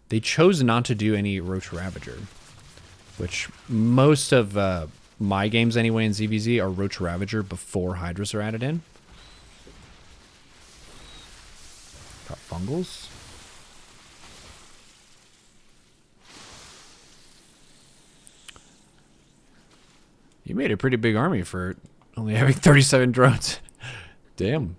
[SPEAKER 1] They chose not to do any Roach Ravager, which most of my games anyway in ZVZ are Roach Ravager before Hydras are added in. Got Fungals. You made a pretty big army for only having 37 drones. Damn.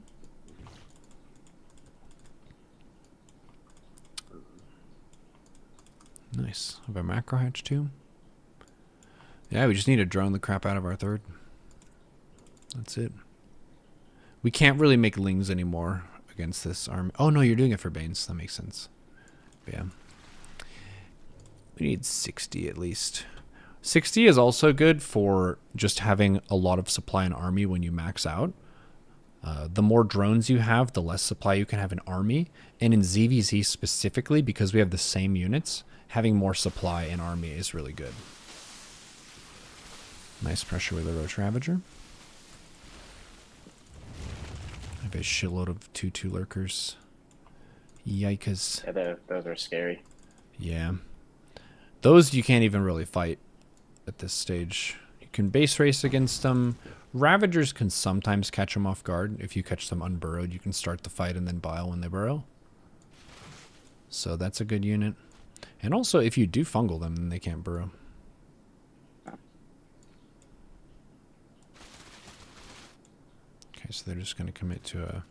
[SPEAKER 1] Nice. Have a macro hatch too. Yeah, we just need to drone the crap out of our third. That's it. We can't really make Lings anymore against this army. Oh no, you're doing it for Banes. That makes sense. But yeah. We need 60 at least. 60 is also good for just having a lot of supply in army when you max out. The more drones you have, the less supply you can have in army. And in ZVZ specifically, because we have the same units, having more supply in army is really good. Nice pressure with the Roach Ravager. I have a shitload of 2/2 lurkers. Yikes.
[SPEAKER 2] Yeah, those are scary.
[SPEAKER 1] Yeah. Those you can't even really fight at this stage. You can base race against them. Ravagers can sometimes catch them off guard. If you catch them unburrowed, you can start the fight and then bile when they burrow. So that's a good unit. And also, if you do fungal them, then they can't burrow. Okay, Okay, so they're just going to commit to a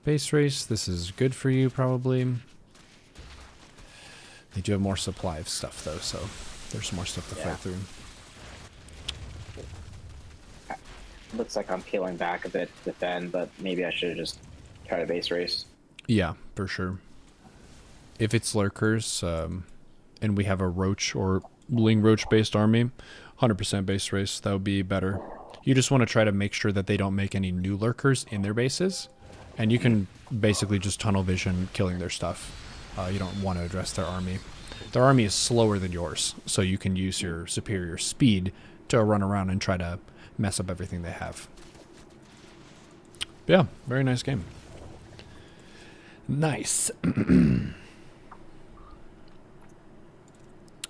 [SPEAKER 1] base race. This is good for you, probably. They do have more supply of stuff, though, so there's more stuff to fight through.
[SPEAKER 2] Looks like I'm peeling back a bit to defend, but maybe I should have just tried a base race.
[SPEAKER 1] Yeah, for sure. If it's lurkers, and we have a roach or ling roach based army, 100% base race, that would be better. You just want to try to make sure that they don't make any new lurkers in their bases, and you can basically just tunnel vision killing their stuff. You don't want to address their army. Their army is slower than yours, so you can use your superior speed to run around and try to mess up everything they have. Yeah, very nice game. Nice.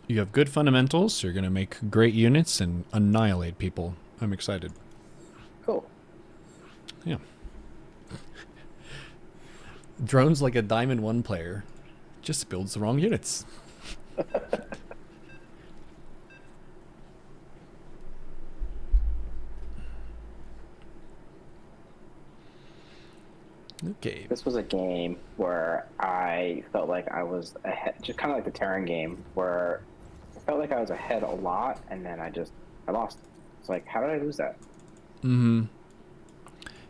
[SPEAKER 1] You have good fundamentals, so you're going to make great units and annihilate people. I'm excited.
[SPEAKER 2] Cool.
[SPEAKER 1] Yeah. Drone's like a Diamond 1 player. Just builds the wrong units. Okay.
[SPEAKER 2] This was a game where I felt like I was ahead, just kind of like the Terran game, where I felt like I was ahead a lot, and then I lost. It's like, how did I lose that?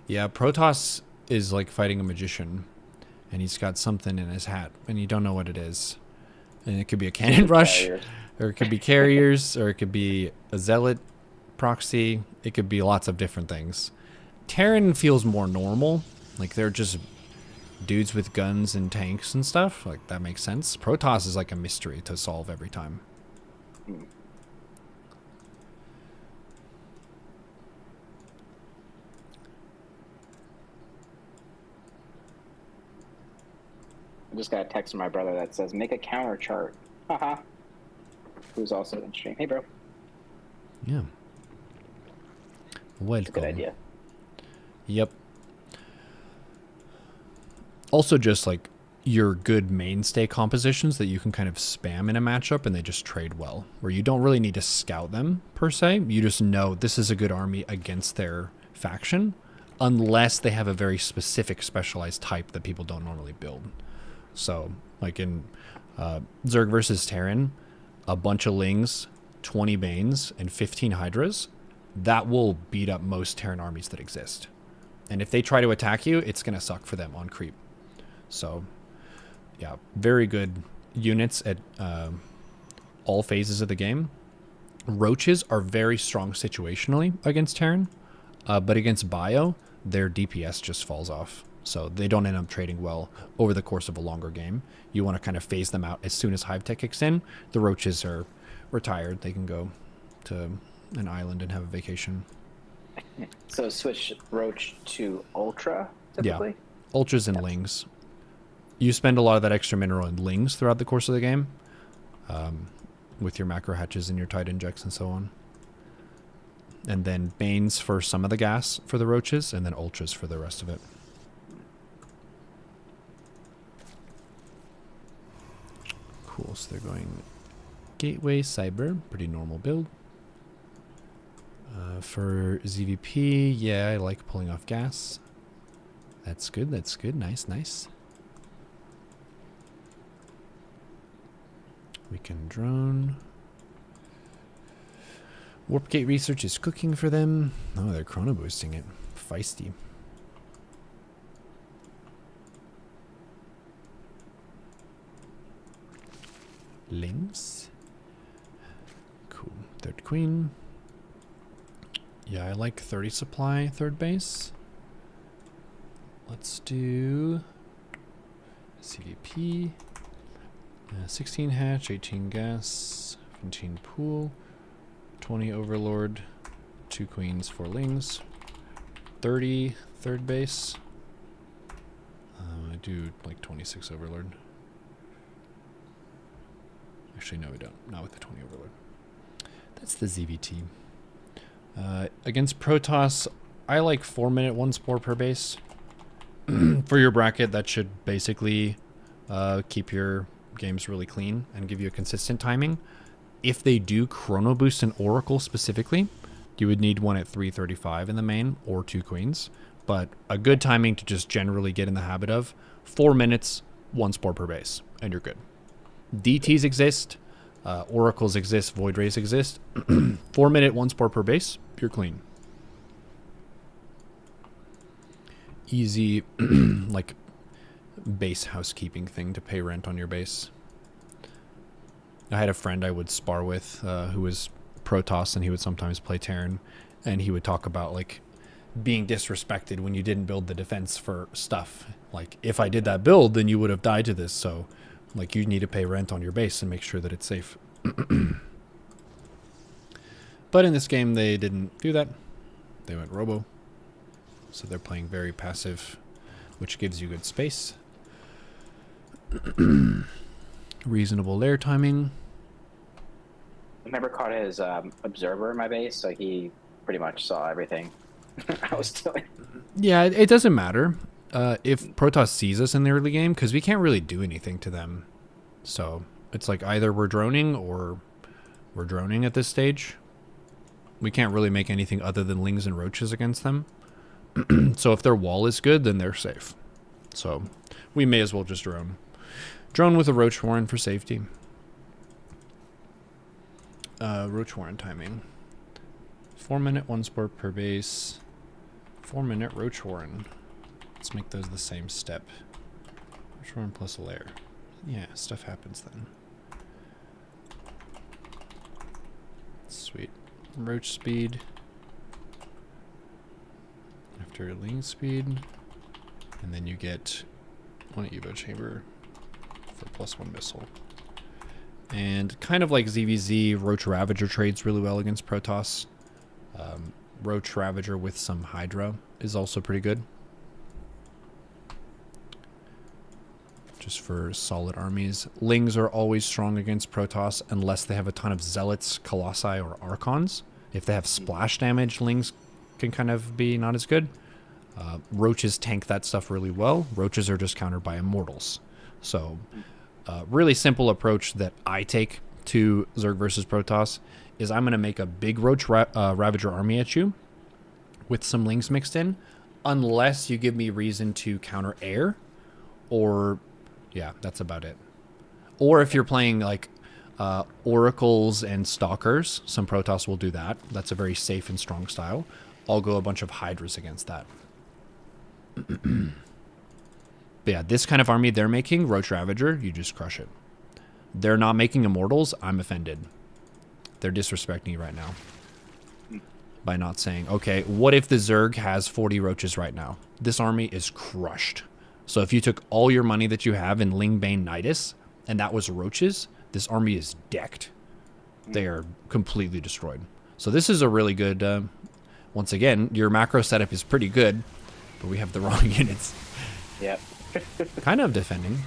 [SPEAKER 1] Yeah, Protoss is like fighting a magician, and he's got something in his hat, and you don't know what it is. And it could be a cannon rush,
[SPEAKER 2] Carriers.
[SPEAKER 1] or it could be carriers, or it could be a zealot proxy. It could be lots of different things. Terran feels more normal. Like, they're just dudes with guns and tanks and stuff. Like, that makes sense. Protoss is like a mystery to solve every time.
[SPEAKER 2] I just got a text from my brother that says, make a counter chart. Haha. Who's also in stream. Hey, bro.
[SPEAKER 1] Yeah. Welcome.
[SPEAKER 2] It's a good idea.
[SPEAKER 1] Yep. Also, just like your good mainstay compositions that you can kind of spam in a matchup and they just trade well, where you don't really need to scout them per se. You just know this is a good army against their faction, unless they have a very specific specialized type that people don't normally build. So, like in Zerg versus Terran, a bunch of Lings, 20 Banes, and 15 Hydras, that will beat up most Terran armies that exist. And if they try to attack you, it's going to suck for them on creep. So, yeah, very good units at all phases of the game. Roaches are very strong situationally against Terran, but against Bio, their DPS just falls off. So they don't end up trading well over the course of a longer game. You want to kind of phase them out as soon as Hive Tech kicks in. The Roaches are retired. They can go to an island and have a vacation.
[SPEAKER 2] So switch Roach to Ultra, typically?
[SPEAKER 1] Yeah, Ultras and Lings. You spend a lot of that extra mineral in Lings throughout the course of the game, with your macro hatches and your tide injects and so on. And then Banes for some of the gas for the Roaches, and then Ultras for the rest of it. Cool, so they're going Gateway, Cyber, pretty normal build. For ZVP, yeah, I like pulling off gas. That's good, that's good. Nice, nice. We can drone. Warp Gate research is cooking for them. Oh, they're chrono boosting it. Feisty. Lings. Cool. Third queen. Yeah, I like 30 supply, third base. Let's do CDP. 16 hatch, 18 gas, 15 pool, 20 overlord, 2 queens, 4 lings, 30 third base. I do like 26 overlord. Actually, no, we don't. Not with the 20 overlord. That's the ZVT. Against Protoss, I like 4-minute 1 spore per base. For your bracket, that should basically keep your games really clean and give you a consistent timing. If they do chrono boost an Oracle specifically, you would need one at 335 in the main or 2 queens. but a good timing to just generally get in the habit of 4 minutes, 1 spore per base, and you're good. DTs exist, oracles exist, void rays exist. 4 minute, 1 spore per base, you're clean. Easy, like base housekeeping thing to pay rent on your base. I had a friend I would spar with who was Protoss, and he would sometimes play Terran, and he would talk about like being disrespected when you didn't build the defense for stuff. Like, if I did that build, then you would have died to this, so like you need to pay rent on your base and make sure that it's safe. But in this game they didn't do that. They went robo. So they're playing very passive, which gives you good space. Reasonable lair timing.
[SPEAKER 2] I never caught his observer in my base, so he pretty much saw everything I was doing.
[SPEAKER 1] Yeah, it doesn't matter if Protoss sees us in the early game, because we can't really do anything to them. So it's like either we're droning or we're droning at this stage. We can't really make anything other than lings and roaches against them. So if their wall is good, then they're safe. So we may as well just drone. Drone with a Roach Warren for safety. Roach Warren timing. 4 minute, 1 spore per base. 4 minute Roach Warren. Let's make those the same step. Roach Warren plus a lair. Yeah, stuff happens then. Sweet. Roach speed. After ling speed. And then you get 1 Evo chamber for +1 missile. And kind of like ZVZ, Roach Ravager trades really well against Protoss. Roach Ravager with some Hydra is also pretty good. Just for solid armies. Lings are always strong against Protoss unless they have a ton of Zealots, Colossi, or Archons. If they have splash damage, Lings can kind of be not as good. Roaches tank that stuff really well. Roaches are just countered by Immortals. So, really simple approach that I take to Zerg versus Protoss is I'm going to make a big Roach Ravager army at you with some Lings mixed in, unless you give me reason to counter air, or, yeah, that's about it. Or if you're playing, like, Oracles and Stalkers, some Protoss will do that. That's a very safe and strong style. I'll go a bunch of Hydras against that. But yeah, this kind of army they're making, Roach Ravager, you just crush it. They're not making Immortals, I'm offended. They're disrespecting you right now by not saying, okay, what if the Zerg has 40 Roaches right now? This army is crushed. So if you took all your money that you have in Lingbane Nidus, and that was Roaches, this army is decked. They are completely destroyed. So this is a really good, once again, your macro setup is pretty good, but we have the wrong units.
[SPEAKER 2] Yep.
[SPEAKER 1] Kind of defending.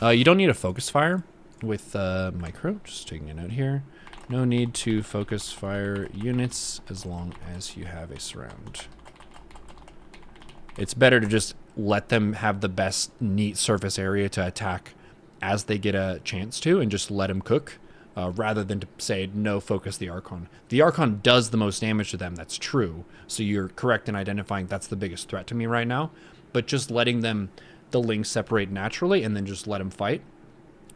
[SPEAKER 1] You don't need a focus fire with micro. Just taking a note here. No need to focus fire units as long as you have a surround. It's better to just let them have the best neat surface area to attack as they get a chance to, and just let them cook, rather than to say no, focus the Archon. The Archon does the most damage to them, that's true. So you're correct in identifying that's the biggest threat to me right now. But just letting them, the Lings separate naturally, and then just let them fight.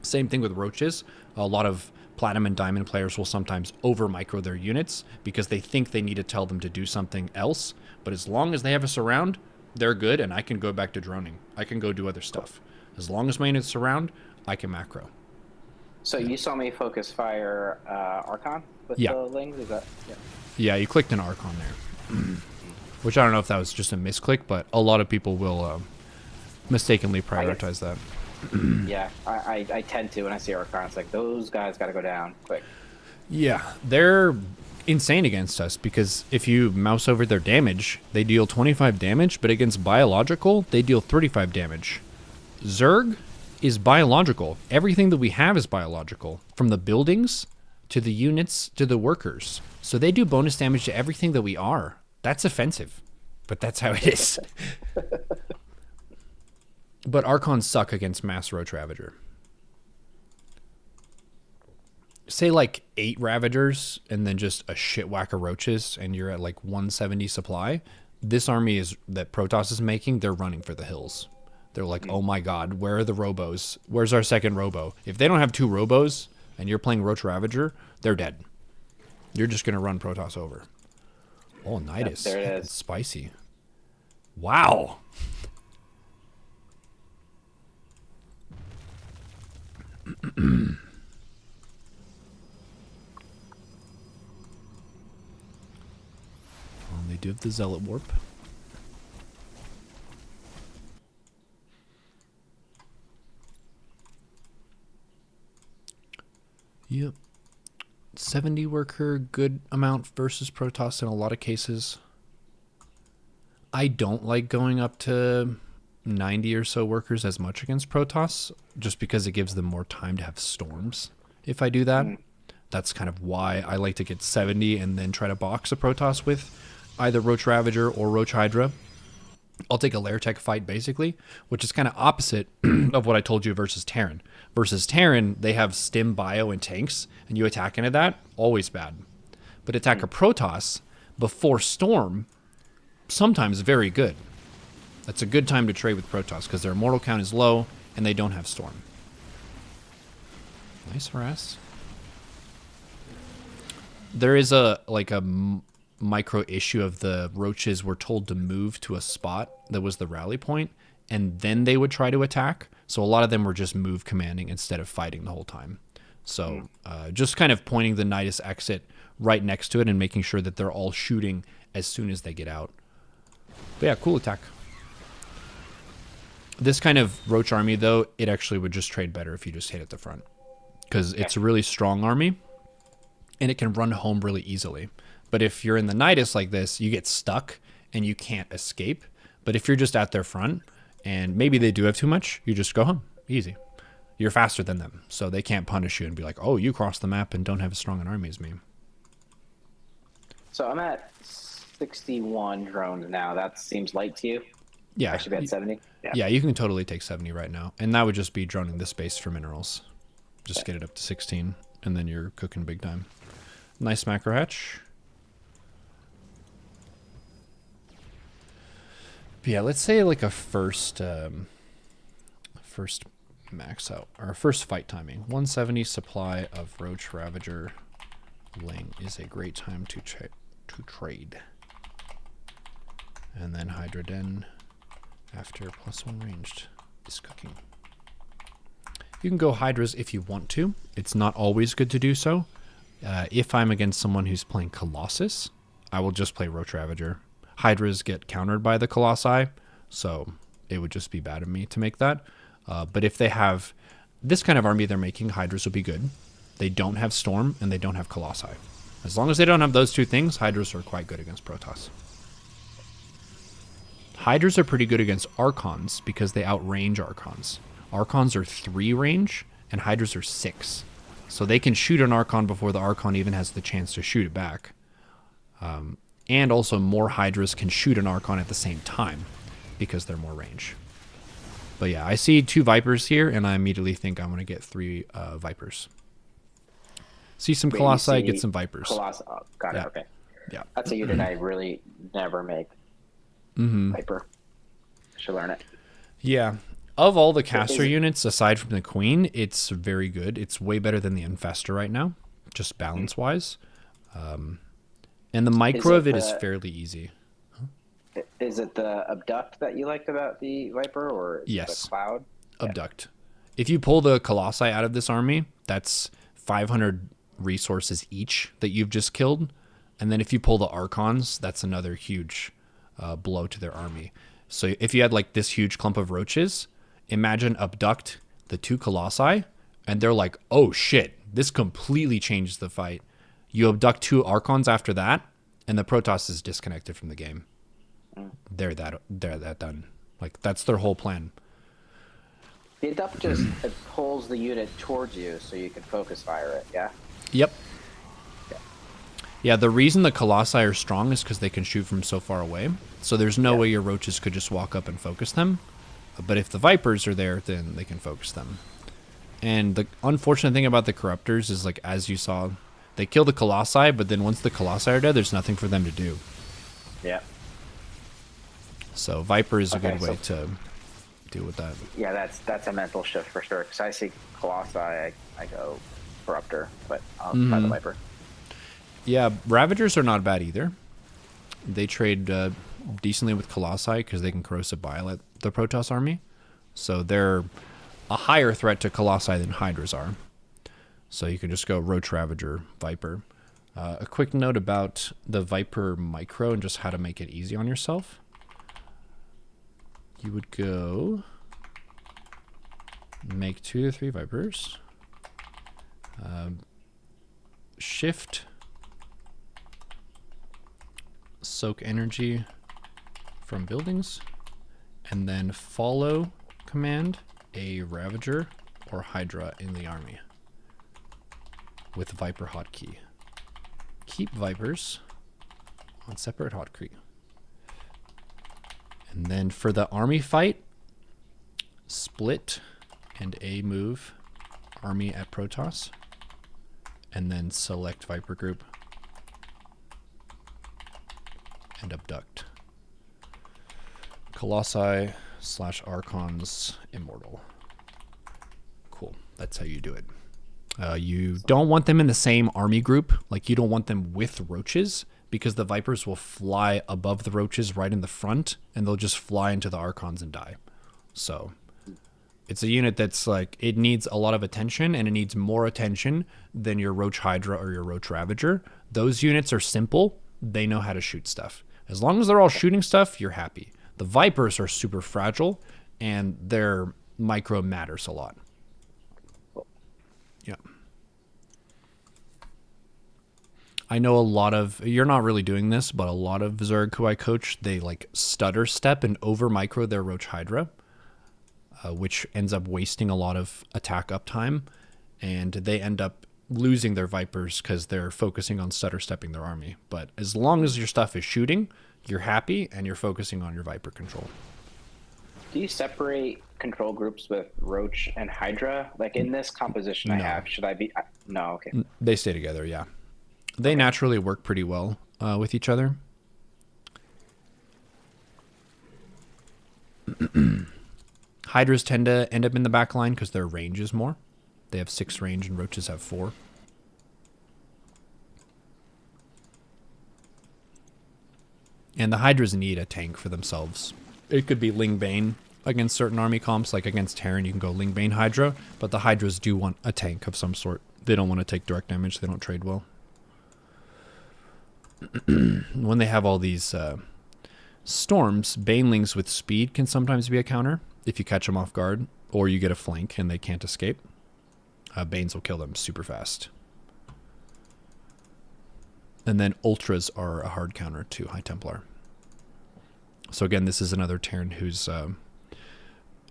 [SPEAKER 1] Same thing with Roaches. A lot of Platinum and Diamond players will sometimes over-micro their units because they think they need to tell them to do something else. But as long as they have a surround, they're good, and I can go back to droning. I can go do other stuff. As long as my units surround, I can macro.
[SPEAKER 2] So you saw me focus fire Archon with the Lings? Is that,
[SPEAKER 1] Yeah, you clicked an Archon there. Which I don't know if that was just a misclick, but a lot of people will mistakenly prioritize that.
[SPEAKER 2] Yeah, I tend to when I see Archon. It's like, those guys got to go down quick.
[SPEAKER 1] Yeah, they're insane against us because if you mouse over their damage, they deal 25 damage, but against biological, they deal 35 damage. Zerg is biological. Everything that we have is biological, from the buildings to the units to the workers. So they do bonus damage to everything that we are. That's offensive, but that's how it is. But Archons suck against Mass Roach Ravager. Say like 8 Ravagers and then just a shit whack of Roaches and you're at like 170 supply. this army is that Protoss is making, they're running for the hills. They're like, oh my god, where are the robos? Where's our second robo? If they don't have 2 robos and you're playing Roach Ravager, they're dead. You're just going to run Protoss over. Oh, Nidus.
[SPEAKER 2] There it is.
[SPEAKER 1] It's spicy. Wow. They do have the Zealot Warp. Yep. 70 worker, good amount versus Protoss in a lot of cases. I don't like going up to 90 or so workers as much against Protoss, just because it gives them more time to have storms if I do that. That's kind of why I like to get 70 and then try to box a Protoss with either Roach Ravager or Roach Hydra. I'll take a Lair Tech fight, basically, which is kind of opposite of what I told you versus Terran. Versus Terran, they have Stim, Bio, and tanks, and you attack into that, always bad. But attack a Protoss before Storm, sometimes very good. That's a good time to trade with Protoss, because their mortal count is low, and they don't have Storm. Nice harass. There is a micro issue of the roaches were told to move to a spot that was the rally point, and then they would try to attack. So a lot of them were just move commanding instead of fighting the whole time. So just kind of pointing the Nidus exit right next to it and making sure that they're all shooting as soon as they get out. But yeah, cool attack. This kind of Roach army, though, it actually would just trade better if you just hit at the front, because it's a really strong army and it can run home really easily. But if you're in the Nidus like this, you get stuck and you can't escape. But if you're just at their front and maybe they do have too much, you just go home. Easy. You're faster than them, so they can't punish you and be like, oh, you crossed the map and don't have as strong an army as me.
[SPEAKER 2] So I'm at 61 drones now. That seems light to you?
[SPEAKER 1] Yeah.
[SPEAKER 2] I should be at 70?
[SPEAKER 1] Yeah, you can totally take 70 right now. And that would just be droning this base for minerals. Just get it up to 16, and then you're cooking big time. Nice macro hatch. Yeah, let's say like a first max out, or first fight timing. 170 supply of Roach Ravager Ling is a great time to trade. And then Hydra Den after +1 ranged is cooking. You can go Hydras if you want to. It's not always good to do so. If I'm against someone who's playing Colossus, I will just play Roach Ravager. Hydras get countered by the Colossi, so it would just be bad of me to make that. But if they have this kind of army they're making, Hydras will be good. They don't have Storm, and they don't have Colossi. As long as they don't have those two things, Hydras are quite good against Protoss. Hydras are pretty good against Archons because they outrange Archons. Archons are 3 range, and Hydras are 6. So they can shoot an Archon before the Archon even has the chance to shoot it back. And also more Hydras can shoot an Archon at the same time because they're more range. But yeah, I see 2 Vipers here, and I immediately think I'm going to get 3 Vipers. See some Colossi, get some Vipers.
[SPEAKER 2] Colossi, oh, got it, okay.
[SPEAKER 1] Yeah.
[SPEAKER 2] That's a unit I really never make. Viper. Should learn it.
[SPEAKER 1] Yeah. Of all the caster units, aside from the Queen, it's very good. It's way better than the Infestor right now, just balance-wise. And the micro of it is fairly easy.
[SPEAKER 2] Is it the Abduct that you liked about the Viper, or is it the Cloud?
[SPEAKER 1] Abduct. If you pull the Colossi out of this army, that's 500 resources each that you've just killed. And then if you pull the Archons, that's another huge blow to their army. So if you had like this huge clump of roaches, imagine Abduct the 2 Colossi, and they're like, oh shit, this completely changes the fight. You abduct 2 Archons after that, and the Protoss is disconnected from the game. They're that done. Like, that's their whole plan.
[SPEAKER 2] The Abduct just it pulls the unit towards you so you can focus fire it, yeah?
[SPEAKER 1] Yep. Yeah, the reason the Colossi are strong is because they can shoot from so far away. So there's no way your roaches could just walk up and focus them. But if the Vipers are there, then they can focus them. And the unfortunate thing about the Corruptors is, like, as you saw, they kill the Colossi, but then once the Colossi are dead, there's nothing for them to do.
[SPEAKER 2] Yeah.
[SPEAKER 1] So Viper is a
[SPEAKER 2] Okay,
[SPEAKER 1] good way
[SPEAKER 2] so
[SPEAKER 1] to deal with that.
[SPEAKER 2] yeah, that's a mental shift for sure. Because I see Colossi, I go Corruptor, but I'll try the Viper.
[SPEAKER 1] Yeah, Ravagers are not bad either. They trade decently with Colossi because they can corrosive bile the Protoss army. So they're a higher threat to Colossi than Hydras are. So you can just go Roach Ravager, Viper. A quick note about the Viper Micro and just how to make it easy on yourself. You would go make 2 to 3 Vipers. Shift soak energy from buildings, and then follow command a Ravager or Hydra in the army with Viper hotkey. Keep Vipers on separate hotkey. And then for the army fight, split and A move army at Protoss, and then select Viper group and abduct. Colossi / Archons Immortal. Cool. That's how you do it. You don't want them in the same army group. Like, you don't want them with roaches, because the Vipers will fly above the roaches right in the front, and they'll just fly into the Archons and die. So it's a unit that's like, it needs a lot of attention, and it needs more attention than your Roach Hydra or your Roach Ravager. Those units are simple. They know how to shoot stuff. As long as they're all shooting stuff, you're happy. The Vipers are super fragile, and their micro matters a lot. Yeah. I know a lot of, you're not really doing this, but a lot of Zerg who I coach, they like stutter step and over micro their Roach Hydra, which ends up wasting a lot of attack uptime, and they end up losing their Vipers because they're focusing on stutter stepping their army. But as long as your stuff is shooting, you're happy, and you're focusing on your Viper control.
[SPEAKER 2] Do you separate control groups with Roach and Hydra? Like in this composition I have, should I be? No, okay.
[SPEAKER 1] They stay together, yeah. They naturally work pretty well with each other. Hydras tend to end up in the back line because their range is more. They have 6 range and Roaches have 4. And the Hydras need a tank for themselves. It could be Ling Bane against certain army comps, like against Terran, you can go Ling Bane Hydra, but the Hydras do want a tank of some sort. They don't want to take direct damage, they don't trade well. When they have all these storms, Banelings with speed can sometimes be a counter if you catch them off guard, or you get a flank and they can't escape. Banes will kill them super fast. And then Ultras are a hard counter to High Templar. So again, this is another Terran who's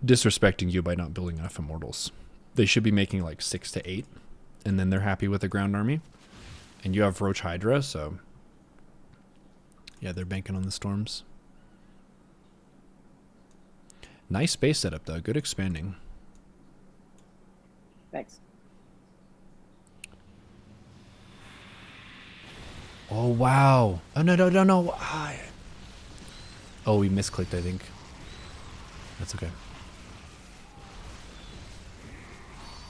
[SPEAKER 1] disrespecting you by not building enough Immortals. They should be making like 6 to 8, and then they're happy with the ground army. And you have Roach Hydra, so yeah, they're banking on the storms. Nice base setup though, good expanding.
[SPEAKER 2] Thanks.
[SPEAKER 1] Oh wow! Oh no! Oh, we misclicked, I think. That's okay.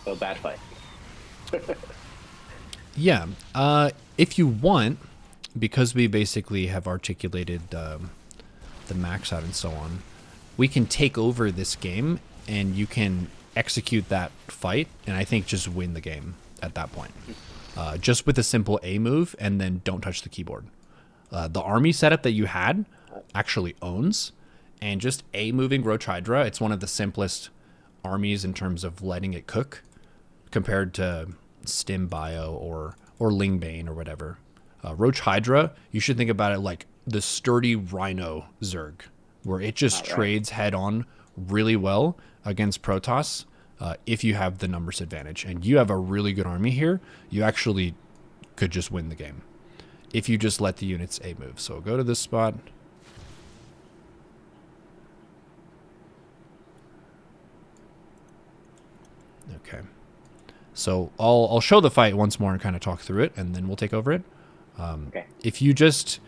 [SPEAKER 2] So bad fight.
[SPEAKER 1] Yeah. If you want, because we basically have articulated the max out and so on, we can take over this game and you can execute that fight, and I think just win the game at that point. Just with a simple A move, and then don't touch the keyboard. The army setup that you had actually owns, and just A moving Roach Hydra, it's one of the simplest armies in terms of letting it cook compared to Stim Bio or Ling Bane or whatever. Roach Hydra, you should think about it like the sturdy Rhino Zerg, where it just trades head on really well against Protoss. If you have the numbers advantage and you have a really good army here, you actually could just win the game if you just let the units A move. So go to this spot. Okay. So I'll show the fight once more and kind of talk through it, and then we'll take over it.
[SPEAKER 2] Okay.
[SPEAKER 1] If you just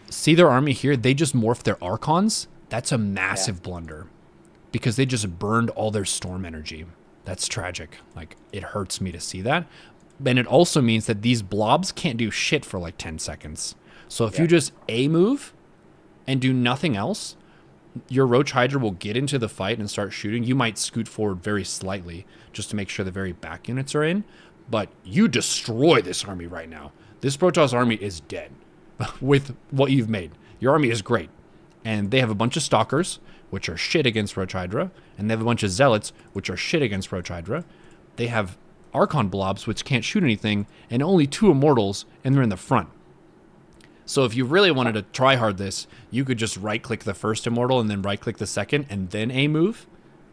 [SPEAKER 1] see their army here, they just morph their Archons That's a
[SPEAKER 2] Yeah.
[SPEAKER 1] massive blunder because they just burned all their storm energy. That's tragic. Like, it hurts me to see that. And it also means that these blobs can't do shit for like 10 seconds. So if you
[SPEAKER 2] Yeah.
[SPEAKER 1] just A move and do nothing else, your Roach Hydra will get into the fight and start shooting. You might scoot forward very slightly just to make sure the very back units are in. But you destroy this army right now. This Protoss army is dead with what you've made. Your army is great. And they have a bunch of Stalkers, which are shit against Roach Hydra. And they have a bunch of Zealots, which are shit against Roach Hydra. They have Archon Blobs, which can't shoot anything, and only 2 Immortals, and they're in the front. So if you really wanted to try hard this, you could just right-click the first Immortal and then right-click the second and then A move.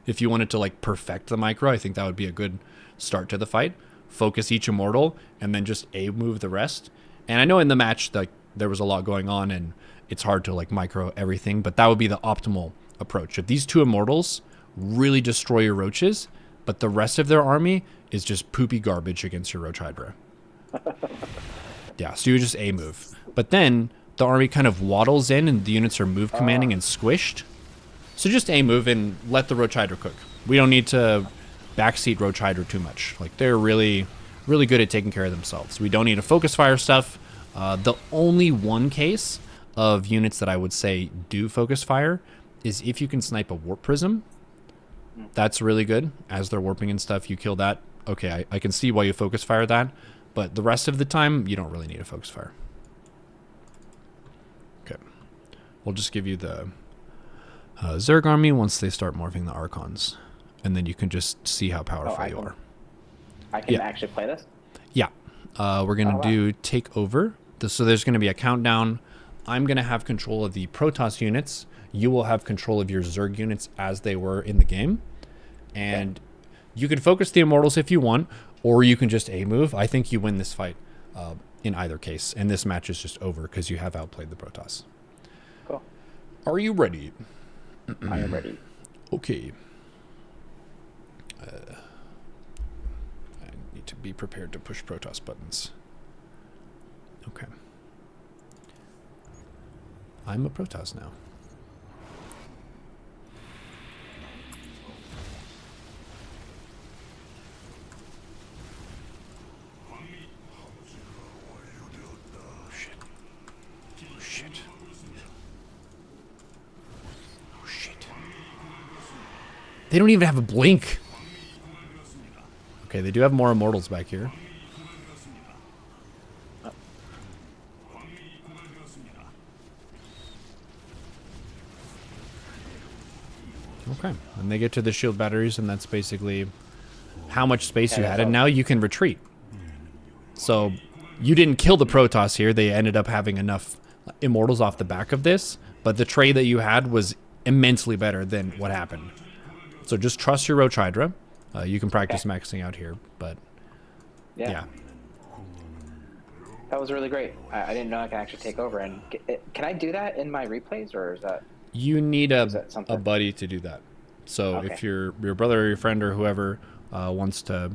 [SPEAKER 1] If you wanted to like perfect the micro, I think that would be a good start to the fight. Focus each Immortal and then just A move the rest. And I know in the match like there was a lot going on and it's hard to like micro everything, but that would be the optimal approach. If these 2 Immortals really destroy your Roaches, but the rest of their army is just poopy garbage against your Roach Hydra. Yeah, so you just A move. But then the army kind of waddles in and the units are move commanding and squished. So just A move and let the Roach Hydra cook. We don't need to backseat Roach Hydra too much. Like, they're really, really good at taking care of themselves. We don't need to focus fire stuff. The only one case of units that I would say do focus fire is if you can snipe a Warp Prism. That's really good. As they're warping and stuff, you kill that. Okay, I can see why you focus fire that. But the rest of the time, you don't really need a focus fire. Okay. We'll just give you the Zerg army once they start morphing the Archons. And then you can just see how powerful you are.
[SPEAKER 2] I can actually play this?
[SPEAKER 1] Yeah. We're going to do take over. So there's going to be a countdown. I'm going to have control of the Protoss units. You will have control of your Zerg units as they were in the game. And you can focus the Immortals if you want, or you can just A move. I think you win this fight in either case. And this match is just over because you have outplayed the Protoss.
[SPEAKER 2] Cool.
[SPEAKER 1] Are you ready?
[SPEAKER 2] I am ready.
[SPEAKER 1] Okay. I need to be prepared to push Protoss buttons. Okay. I'm a Protoss now. They don't even have a blink. Okay, they do have more Immortals back here. Okay, and they get to the shield batteries, and that's basically how much space you had, and now you can retreat. So you didn't kill the Protoss here. They ended up having enough Immortals off the back of this, but the trade that you had was immensely better than what happened. So just trust your Roach Hydra. You can practice maxing out here, but yeah.
[SPEAKER 2] That was really great. I didn't know I could actually take over. And can I do that in my replays, or is that?
[SPEAKER 1] You need a buddy to do that. So if your brother or your friend or whoever wants to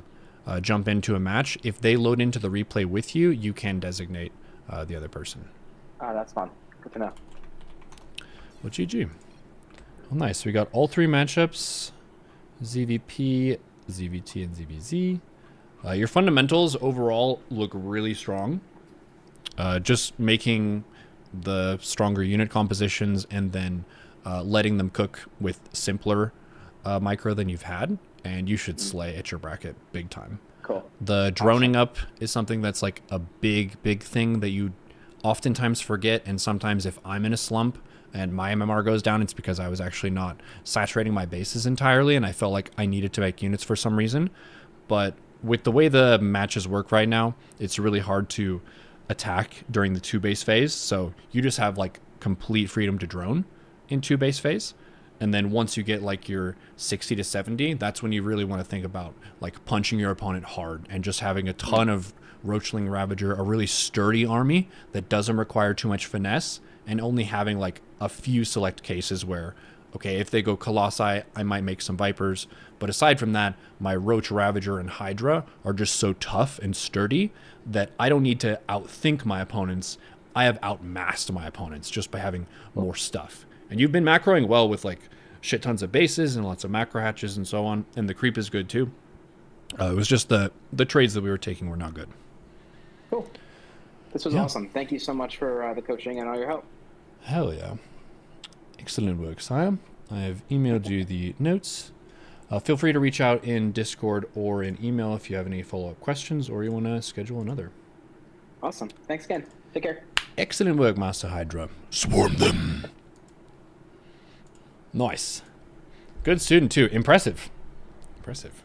[SPEAKER 1] jump into a match, if they load into the replay with you, you can designate the other person.
[SPEAKER 2] Oh, that's fun. Good to know.
[SPEAKER 1] Well, GG. Well, nice. We got all 3 matchups. ZVP, ZVT, and ZVZ. Your fundamentals overall look really strong. Just making the stronger unit compositions and then letting them cook with simpler micro than you've had, and you should slay at your bracket big time.
[SPEAKER 2] Cool.
[SPEAKER 1] The droning up is something that's like a big thing that you oftentimes forget, and sometimes if I'm in a slump and my MMR goes down, it's because I was actually not saturating my bases entirely, and I felt like I needed to make units for some reason. But with the way the matches work right now, it's really hard to attack during the 2 base phase, so you just have like complete freedom to drone in 2 base phase. And then once you get like your 60 to 70, that's when you really want to think about like punching your opponent hard and just having a ton of Roachling Ravager, a really sturdy army that doesn't require too much finesse, and only having like a few select cases where, okay, if they go Colossi, I might make some Vipers. But aside from that, my Roach Ravager and Hydra are just so tough and sturdy that I don't need to outthink my opponents. I have outmassed my opponents just by having more stuff. And you've been macroing well with like shit tons of bases and lots of macro hatches and so on. And the creep is good too. It was just the trades that we were taking were not good.
[SPEAKER 2] Cool. This was awesome. Thank you so much for the coaching and all your help.
[SPEAKER 1] Hell yeah. Excellent work, Sire. I have emailed you the notes. Feel free to reach out in Discord or in email if you have any follow-up questions or you want to schedule another.
[SPEAKER 2] Awesome. Thanks again. Take care.
[SPEAKER 1] Excellent work, Master Hydra. Swarm them. Nice. Good student, too. Impressive. Impressive.